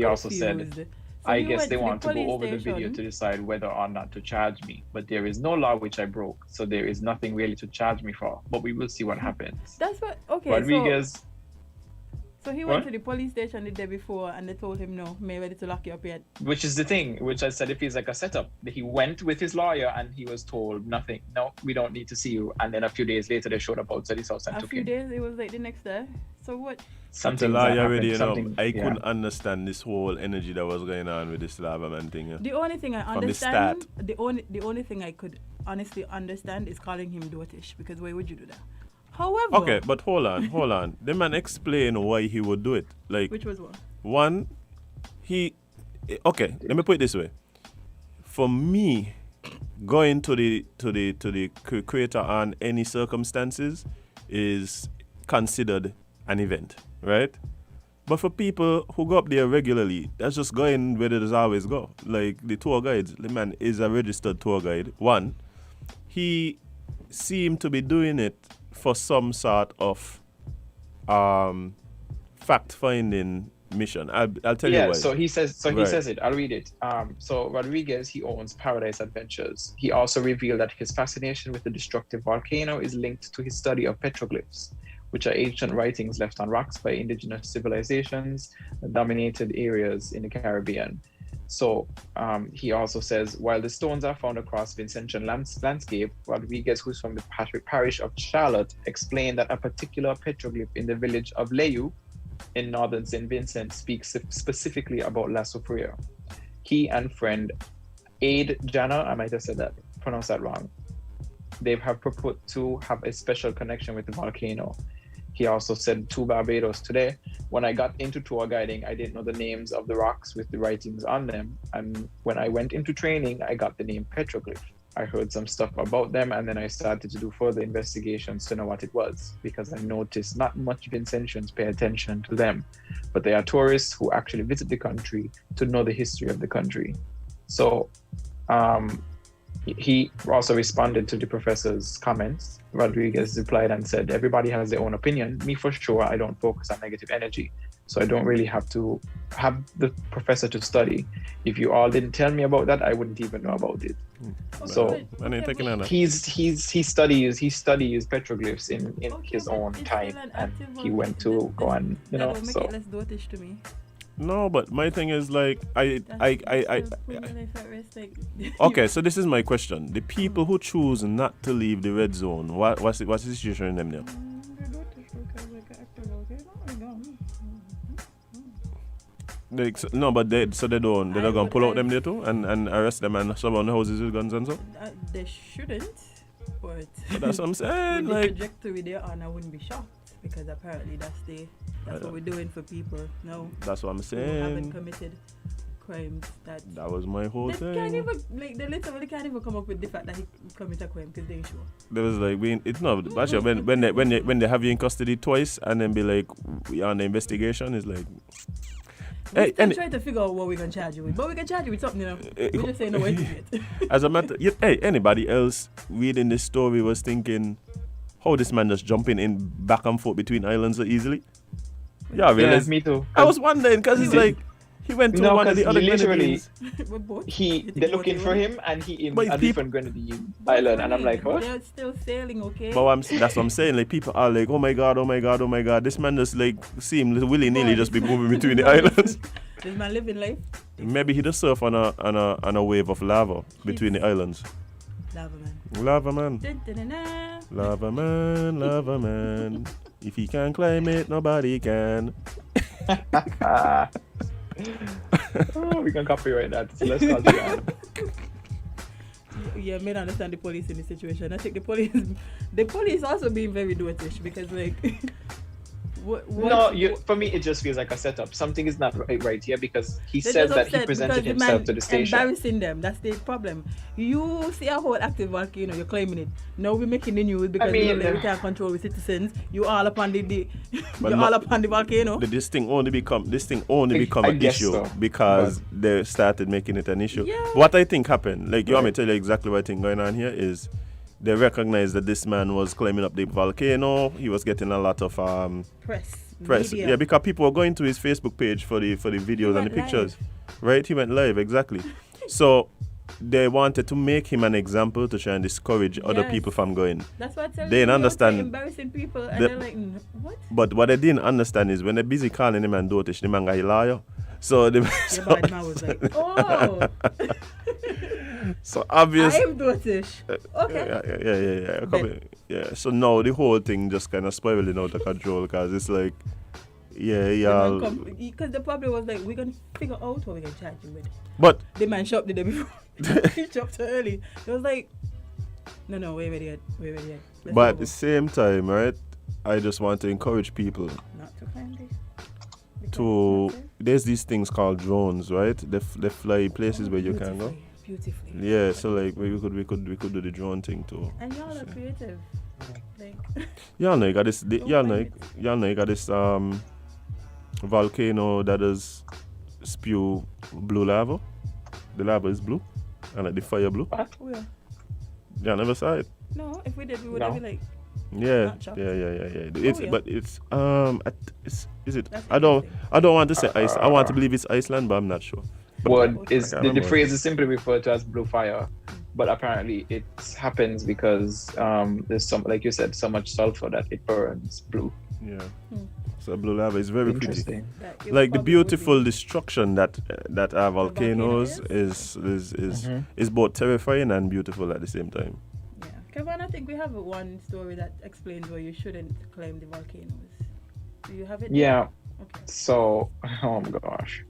also said, I guess they want to go over the video to decide whether or not to charge me, but there is no law which I broke, so there is nothing really to charge me for, but we will see what happens.
That's what, okay.
Rodriguez.
So he went to the police station the day before and they told him, no, we're ready to lock you up yet.
Which is the thing, which I said it feels like a setup. He went with his lawyer and he was told nothing. No, we don't need to see you. And then a few days later, they showed up outside his house and took him.
A few days, it was like the next day. So what?
Something
lawyer already, I couldn't understand this whole energy that was going on with this Lava Man thing. Yeah.
The only thing I understand, the only thing I could honestly understand is calling him dotish, because why would you do that? However,
okay, but hold on. The man explained why he would do it. Like,
which was what?
One, let me put it this way. For me, going to the creator on any circumstances is considered an event, right? But for people who go up there regularly, that's just going where there's always go. Like the tour guides, the man is a registered tour guide. One, he seemed to be doing it for some sort of fact-finding mission. I'll tell you why.
So he says. So
Right.
he says it. I'll read it. So Rodriguez, he owns Paradise Adventures. He also revealed that his fascination with the destructive volcano is linked to his study of petroglyphs, which are ancient writings left on rocks by indigenous civilizations that dominated areas in the Caribbean. So he also says, while the stones are found across Vincentian landscape, Rodriguez, who's from the parish of Charlotte, explained that a particular petroglyph in the village of Leyu in northern St. Vincent speaks specifically about La Soufrière. He and friend Aid Jana, I might have said that, pronounced that wrong, they have purport to have a special connection with the volcano. He also said to Barbados today, when I got into tour guiding, I didn't know the names of the rocks with the writings on them. And when I went into training, I got the name petroglyph. I heard some stuff about them, and then I started to do further investigations to know what it was, because I noticed not much Vincentians pay attention to them, but they are tourists who actually visit the country to know the history of the country. So he also responded to the professor's comments. Rodriguez replied and said, everybody has their own opinion. Me, for sure, I don't focus on negative energy. So I don't really have to have the professor to study. If you all didn't tell me about that, I wouldn't even know about it. So he studies petroglyphs in his own time, and he went to go and so.
No, but my thing is like okay, so this is my question. The people who choose not to leave the red zone, what's the situation in them now? No, but they don't gonna pull out them there too and arrest them and surround the houses with guns and so?
They shouldn't, but
that's what I'm saying.
With
Like,
the trajectory they're on, I wouldn't be shocked, because apparently that's what we're doing for people. No,
that's what I'm
who
saying.
haven't committed crimes
That was my whole
they
thing.
can't even, like, they literally can't even come up with the fact that he committed a crime because they ain't sure.
There was like it's not actually when they have you in custody twice and then be like we are on the investigation is like.
We still trying to figure out what we can charge you with, but we can charge you with something, we just say no way to it.
As a matter, anybody else reading this story was thinking, how this man just jumping in back and forth between islands so easily? Yeah, really.
Me too.
I was wondering because it's like he went to one of the other Grenadines.
They're looking for him, and he in a different Grenadine island, and I'm like, what?
They're still sailing, okay?
But that's what I'm saying. Like people are like, oh my god, oh my god, oh my god. This man just like seemed willy nilly just be moving between the islands.
This man living life.
Maybe he just surf on a wave of lava between the islands.
Lava man.
Lava man. Lava man. If he can climb it, nobody can.
We can copyright that. So let's start again.
Yeah, I may not understand the police in this situation. I think the police also being very dotish, because like
for me it just feels like a setup. Something is not right here, because he says that he presented himself to the station.
Embarrassing them. That's the problem. You see a whole active volcano, you're claiming it. Now we're making the news because we can't control the citizens. You all up on the volcano.
This thing only become an issue because they started making it an issue.
Yeah.
What I think happened, like you want me to tell you exactly what I think going on here is they recognized that this man was climbing up the volcano. He was getting a lot of press.
Media.
Yeah, because people were going to his Facebook page for the videos and the pictures. Right? He went live, exactly. So they wanted to make him an example to try and discourage other people from going.
That's what
they didn't understand.
Embarrassing people, and they're like, what?
But what they didn't understand is when they're busy calling him and dotish, the man got a liar. So the
man was like, oh.
So obvious.
I am dotish. Okay.
Yeah. So now the whole thing just kind of spiraling out of control, because it's like,
because the problem was like, we're gonna figure out what we can charge you with.
But
the man shop the day before. He shopped too early. It was like, no, wait yet.
But at the same time, right? I just want to encourage people
not to climb this.
There's these things called drones, right? They fly places where you can go.
Beautifully.
Yeah, so like we could do the drone thing too.
And y'all are creative. Like
y'all know you got this. Y'all know you got this. volcano that does spew blue lava. The lava is blue, and like the fire blue.
Oh, yeah.
Yeah, I never saw it.
No, if we did, we would have been like.
Yeah. It's
yeah.
but it's is it? I don't want to say ice. I want to believe it's Iceland, but I'm not sure.
The phrase is simply referred to as blue fire, but apparently it happens because there's some, like you said, so much sulfur that it burns blue.
Yeah. So blue lava is very pretty.
Interesting.
Like the beautiful destruction that are volcanoes is both terrifying and beautiful at the same time.
Yeah. Kevon, I think we have one story that explains why you shouldn't climb the volcanoes. Do you have it?
Yeah.
Okay.
So, oh my gosh.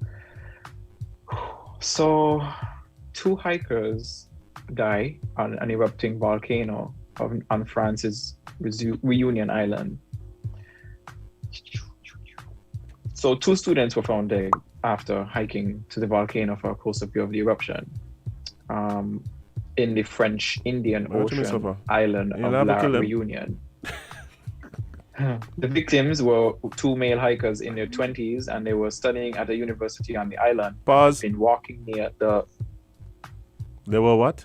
So, 2 hikers die on an erupting volcano on France's Reunion Island. So 2 students were found dead after hiking to the volcano for a closer view of the eruption in the French Indian Ocean island of La Reunion. The victims were 2 male hikers in their 20s, and they were studying at a university on the island.
Pause.
Been walking near the.
They were what?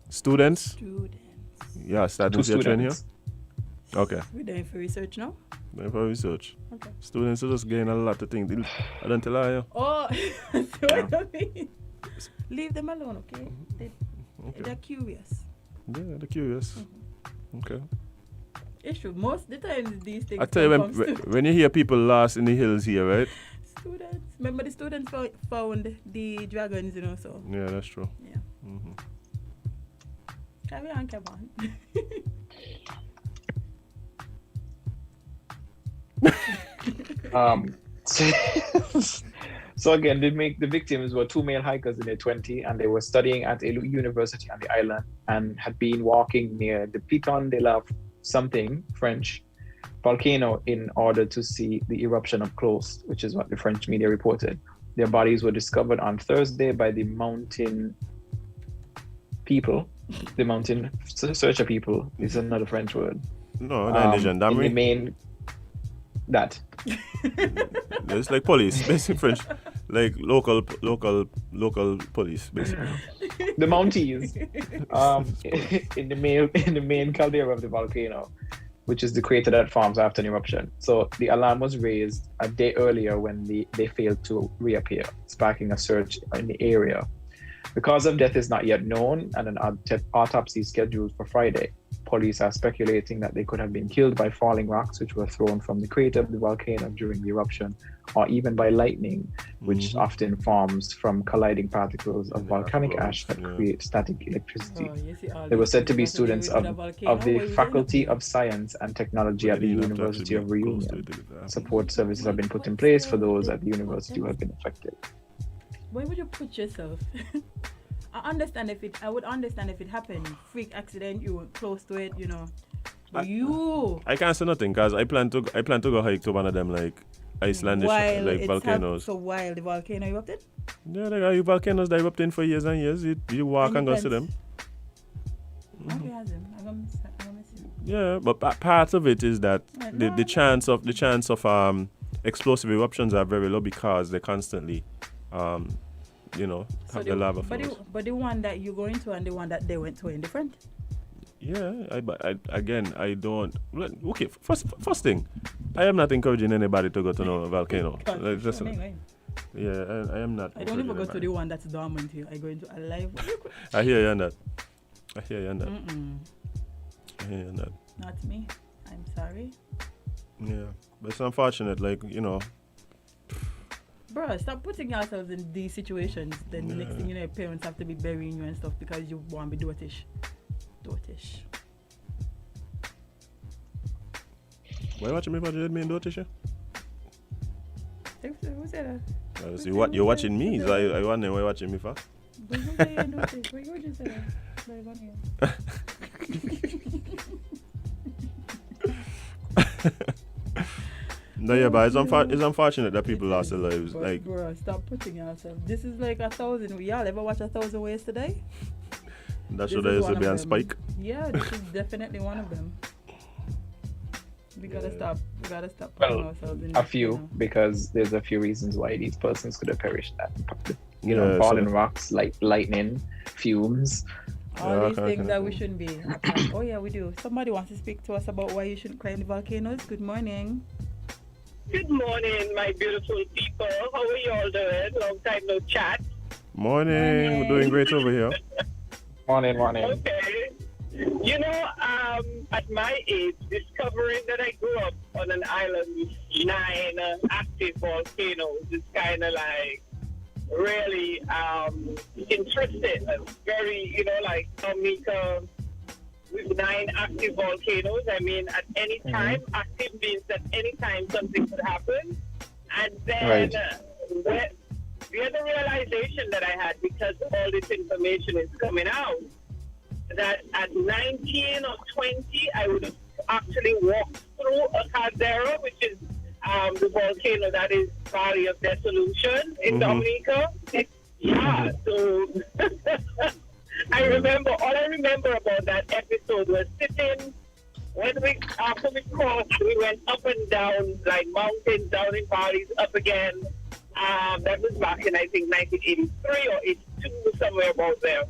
Students?
Students.
Yeah, starting to train here. Okay.
We're doing for research now.
Doing for research.
Okay.
Students are just getting a lot of things. I don't tell you.
Oh, that's what I mean. Leave them alone, okay? They're curious.
Yeah, they're curious. Okay.
It's true. Most of the time, these things.
I tell you, when you hear people lost in the hills here, right?
Students. Remember, the students found the dragons, you know, so.
Yeah, that's true.
Yeah.
Mm-hmm.
Carry on, Kevon.
So again, the victims were 2 male hikers in their 20s, and they were studying at a university on the island and had been walking near the Piton de la something French volcano in order to see the eruption up close, which is what the French media reported. Their bodies were discovered on Thursday by the mountain people. The mountain searcher people is another French word.
No, the gendarmerie.
In the main that.
It's like police, basically French, like local police, basically.
The Mounties, in the main caldera of the volcano, which is the crater that forms after an eruption. So the alarm was raised a day earlier when they failed to reappear, sparking a search in the area. The cause of death is not yet known, and an autopsy is scheduled for Friday. Police are speculating that they could have been killed by falling rocks which were thrown from the crater of the volcano during the eruption, or even by lightning, which often forms from colliding particles of volcanic ash that create static electricity. They were said to be students of the Faculty of Science and Technology at the University of Reunion. Support services have been put in place for those at the university who have been affected.
Where would you put yourself? I would understand if it happened, freak accident, you were close to it, you know. But
I can't say nothing because I plan to go hike to one of them like Icelandic like volcanoes.
So while the volcano erupted?
Yeah, there are volcanoes that erupting for years and years. You walk and go to them.
Okay, Azem. I'm gonna see.
Yeah, but part of it is that the chance of explosive eruptions are very low because they constantly have the lava flows.
But the one that you go into and the one that they went to are indifferent.
Yeah, I don't. Okay, first thing, I am not encouraging anybody to go to no volcano. Yeah, I am not.
I don't even go to the one that's dormant here. I go into a live one.
I hear you on that.
Mm-mm.
I hear you on that.
Not me. I'm sorry.
Yeah, but it's unfortunate,
Bro, stop putting yourselves in these situations. Then the next thing you know, your parents have to be burying you and stuff because you want to be dotish.
Why watching me for Jade being dotish?
Who said that?
See what you're watching me. So I wonder why you're watching me for.
But who said you're dotish? Why you just say
that? No, yeah, but it's unfortunate that people lost their lives.
But bro, stop putting yourself. This is like 1,000. Y'all ever watch 1,000 Ways to Die?
That should have used to be on Spike.
Yeah, this is definitely one of them. We gotta stop. We gotta stop
Well,
putting ourselves in
a
that,
few, because there's a few reasons why these persons could have perished. You know,
Yeah,
falling
so-
rocks, like lightning, fumes.
All these things that we shouldn't be. Oh yeah, we do. Somebody wants to speak to us about why you shouldn't climb the volcanoes. Good morning.
Good morning, my beautiful people. How are you all doing? Long time no chat.
Morning. We're doing great over here.
Morning.
Okay. You know, at my age, discovering that I grew up on an island with 9 active volcanoes is kind of like really interesting. Very, you know, like Dominica with 9 active volcanoes. I mean, at any time, active means that any time something could happen. And then the other realization that I had, because all this information is coming out, that at 19 or 20, I would have actually walked through a caldera, which is the volcano that is Valley of Dissolution in Dominica. Yeah, so all I remember about that episode was sitting, after we crossed, we went up and down, like mountains, down in valleys, up again. That was back in, I think, 1983 or 82, somewhere about there.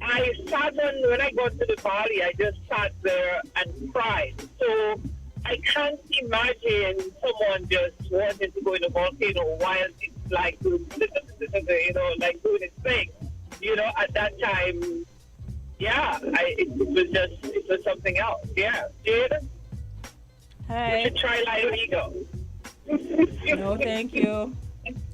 I sat when I got to the valley, I just sat there and cried. So I can't imagine someone just wanting to go in a volcano while it's like, you know, like doing its thing. You know, at that time, yeah, it was something else. Yeah, Jade?
Hi.
You should try Live Ego.
No, thank you.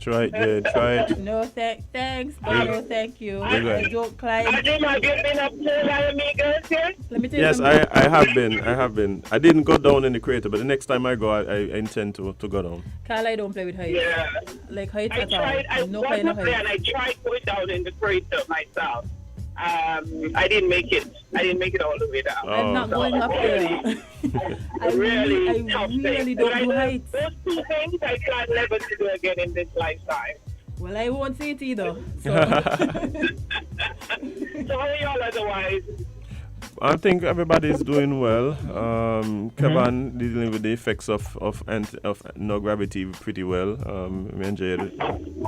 Try it, Jade. Try it.
No, thanks, but no, thank you.
You're good.
I don't climb.
Azem, have you been up to La Amigas yet?
Let me tell you
Yes,
something.
I have been. I didn't go down in the crater, but the next time I go, I intend to go down.
Carl, I don't play with heights.
Yeah.
Like heights
I
at
tried,
all.
I
No
was
kind
up
of
there
heights.
and I tried going down in the crater myself. I didn't make it. I didn't make it all the way down.
I'm not going up there. I really don't do heights.
Those two things I plan never to do again in this lifetime.
Well, I won't see it either. So,
So how are y'all otherwise?
I think everybody's doing well. Kevon dealing with the effects of no gravity pretty well. Me and Jade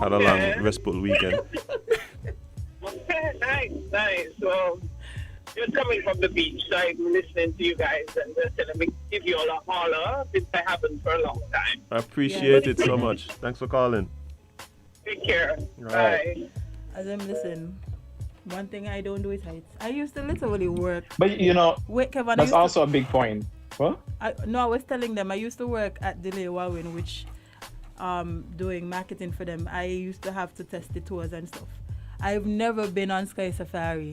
had a long restful weekend.
Nice. Well, just coming from the beach, so I'm listening to you guys and just let me give you all a holler since I haven't for a long time.
I appreciate it so much. Thanks for calling.
Take care.
Right.
Bye.
Azem, listen. One thing I don't do is heights. I used to literally work.
But you know,
Wait, Kevon,
that's also a big point. What?
I was telling them I used to work at Delay Wawin, which doing marketing for them. I used to have to test the tours and stuff. I've never been on Sky Safari,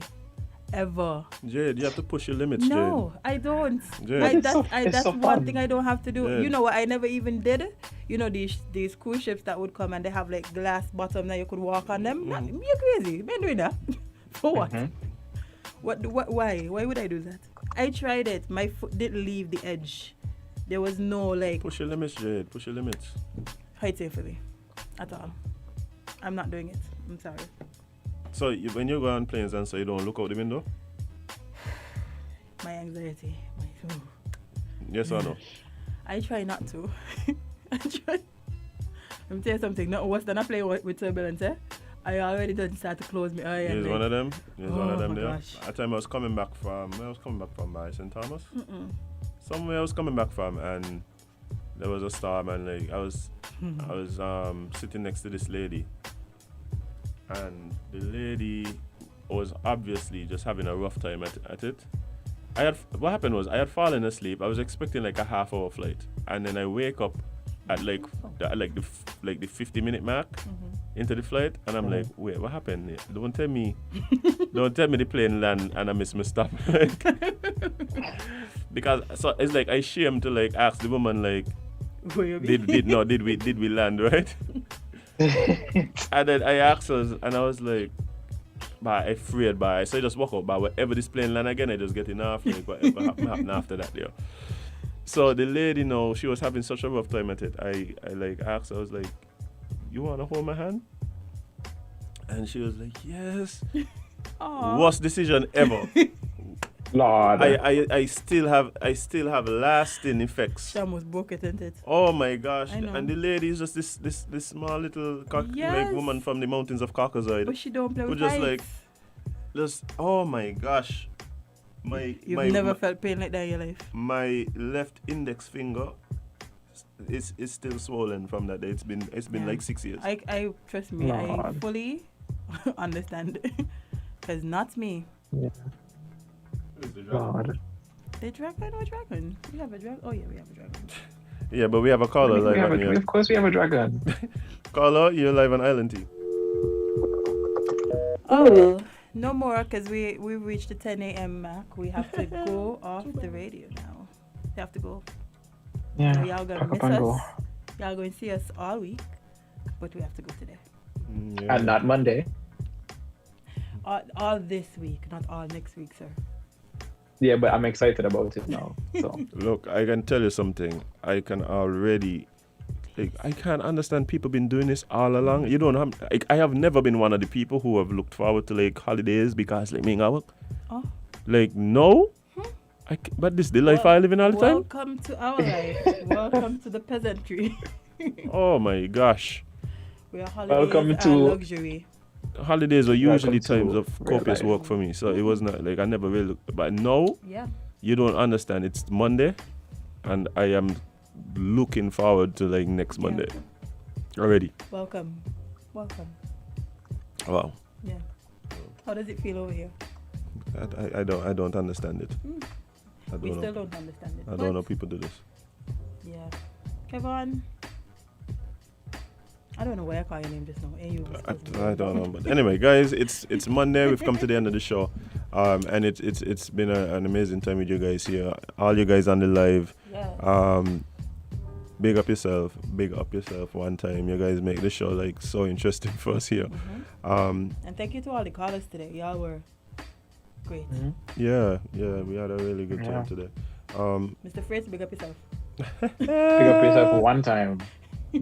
ever.
Jade, you have to push your limits,
No, I don't.
Jade.
That's
so
one
fun.
thing I don't have to do.
Jade.
You know what I never even did? You know these cruise ships that would come and they have like glass bottom that you could walk on them? You're crazy. Been doing that. For what? What? Why? Why would I do that? I tried it. My foot didn't leave the edge. There was no like...
Push your limits, Jade. Push your limits.
Height for me. At all. I'm not doing it. I'm sorry.
So when you go on planes and so you don't look out the window?
My anxiety.
Yes or no?
I try not to. I try. Let me tell you something. Not worse than I play with turbulence. I already done start to close my eye.
He's one of them. He's one of them
my
there.
gosh.
At the time I was coming back from by St Thomas. Somewhere I was coming back from and there was a storm and like I was sitting next to this lady. And the lady was obviously just having a rough time at it. What happened was I had fallen asleep. I was expecting like a half-hour flight, and then I wake up at the 50-minute mark into the flight, and I'm like, wait, what happened? Don't tell me the plane land and I miss my stop. Because so it's like I shame to like ask the woman like, did we land right? And then I asked her, and I was like, I afraid, so I just walk out, wherever this plane land again, I just get enough, like whatever happen after that, yeah. So the lady, she was having such a rough time at it. I like asked her, I was like, you want to hold my hand? And she was like, yes.
Aww.
Worst decision ever.
Lord.
I still have lasting effects.
She almost broke it, isn't it?
Oh my gosh!
I know.
And the lady is just this small little like woman from the mountains of Caucasoid.
But she don't play
who
with
just
heights.
like oh my gosh!
You've never felt pain like that in your life.
My left index finger is still swollen from that day. It's been like 6 years.
I trust me. I
Lord.
fully understand, because not me.
Yeah. God.
The dragon or dragon? We have a dragon. Oh yeah, we have a dragon.
Yeah, but we have a caller live on here.
Of course, we have a dragon.
Caller, you're live on Island T.
Oh well, no more, because we reached the 10 a.m. mark. We have to go off the radio now. We have to go.
Yeah.
So y'all gonna
pack
miss
up and
us.
go.
Y'all going to see us all week, but we have to go today.
And not Monday.
All this week, not all next week, sir.
Yeah, but I'm excited about it now. So
Look, I can tell you something. I can already. I can't understand people been doing this all along. You don't have. I have never been one of the people who have looked forward to like holidays because like me work.
Oh.
Like no. But this the life I live in all the time.
Welcome to our life. Welcome to the peasantry.
Oh my gosh.
Where holidays
Welcome
are
to-
luxury.
Holidays were usually
Welcome to
times of
real
copious
life.
work for me. So it was not like I never really looked. But now,
Yeah.
you don't understand. It's Monday, and I am looking forward to like next Monday already.
Welcome.
Wow.
Yeah. How does it feel over here?
I don't understand it. I don't
We
know.
still don't understand it.
I don't know people do this.
Yeah. Kevon. I don't know why I call your name just now. And you
I don't know, but anyway, guys, it's Monday. We've come to the end of the show, and it's been an amazing time with you guys here. All you guys on the live.
Yes.
Big up yourself one time. You guys make the show like so interesting for us here.
And thank you to all the callers today. Y'all were great.
Yeah, we had a really good time
Yeah.
today.
Mr. Fritz, big up yourself.
Pick up yourself one time,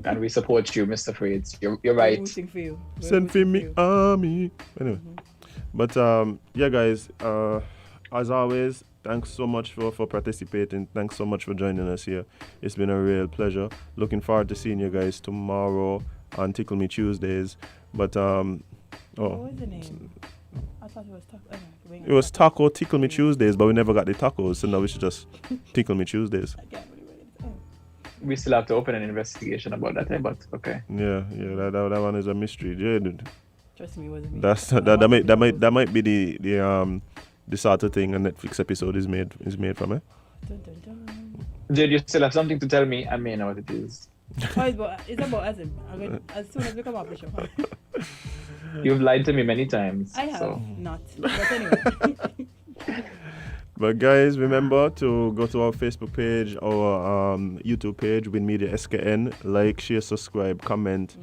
and we support you, Mr. Fritz. You're right.
Rooting for you. We're
Send for
rooting
me,
you.
army. Anyway, but yeah, guys. As always, thanks so much for participating. Thanks so much for joining us here. It's been a real pleasure. Looking forward to seeing you guys tomorrow on Tickle Me Tuesdays. But
What was the name? I thought it was Taco.
it was Taco Tickle Me Tuesdays, but we never got the tacos, so now we should just Tickle Me Tuesdays.
We still have to open an investigation about that, but okay.
Yeah, that one is a mystery. Jade.
Trust me, it wasn't me.
That might be the sort of thing a Netflix episode is made from it.
Jade, you still have something to tell me. I may know what it is.
Oh, it's about Azem. As soon as we come off the show.
You've lied to me many times.
I have
so.
not. But anyway.
But guys, remember to go to our Facebook page, our YouTube page, WINNMedia SKN. Like, share, subscribe, comment,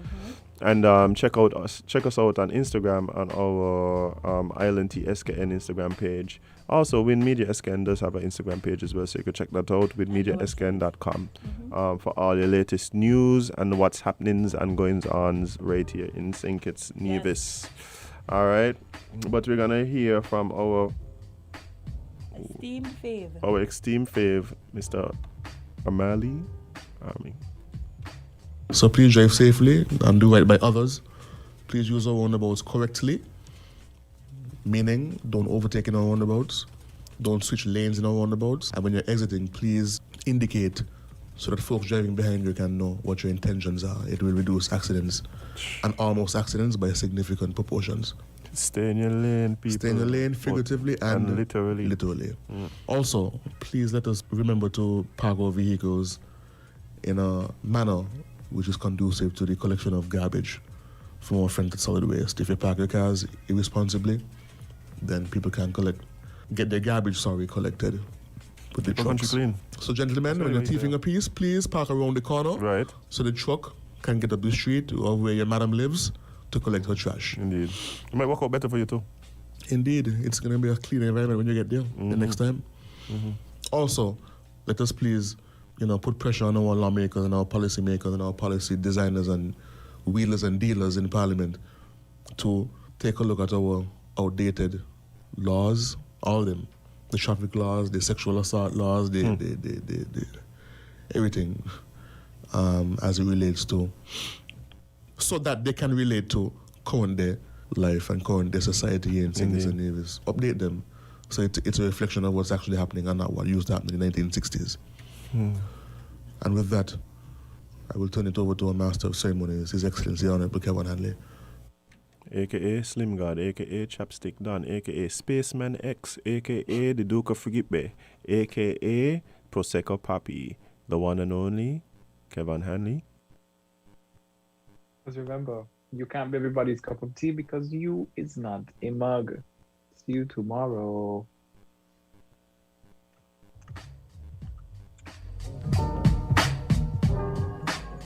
and check us out on Instagram on our Island T SKN Instagram page. Also, WINNMedia SKN does have an Instagram page as well, so you can check that out, WINNmediaSKN.com, for all your latest news and what's happenings and goings-ons right here in St Kitts and Nevis. All right, but we're gonna hear from our esteemed fave, Mr. Army.
So please drive safely and do right by others. Please use our roundabouts correctly, meaning don't overtake in our roundabouts, don't switch lanes in our roundabouts, and when you're exiting, please indicate so that folks driving behind you can know what your intentions are. It will reduce accidents and almost accidents by significant proportions.
Stay in your lane, people.
Stay in your lane figuratively and
literally.
Also, please let us remember to park our vehicles in a manner which is conducive to the collection of garbage from our friends at Solid Waste. If you park your cars irresponsibly, then people can get their garbage collected with the trucks.
Clean.
So gentlemen, when you're thieving a piece, please park around the corner.
Right.
So the truck can get up the street or where your madam lives to collect her trash.
Indeed. It might work out better for you too.
Indeed. It's going to be a cleaner environment when you get there the next time. Also, let us please, put pressure on our lawmakers and our policy makers and our policy designers and wheelers and dealers in Parliament to take a look at our outdated laws, all of them, the traffic laws, the sexual assault laws, the everything as it relates to, so that they can relate to current day life and current day society here in St Kitts and Nevis. Update them so it's a reflection of what's actually happening and not what used to happen in the 1960s. And with that, I will turn it over to our Master of Ceremonies, His Excellency Honorable Kevon Hanley.
AKA Slim God, AKA Chapstick Don, AKA Spaceman X, AKA the Duke of Frigipe, AKA Prosecco Papi, the one and only Kevon Hanley.
Because remember, you can't be everybody's cup of tea because you is not a mug. See you tomorrow.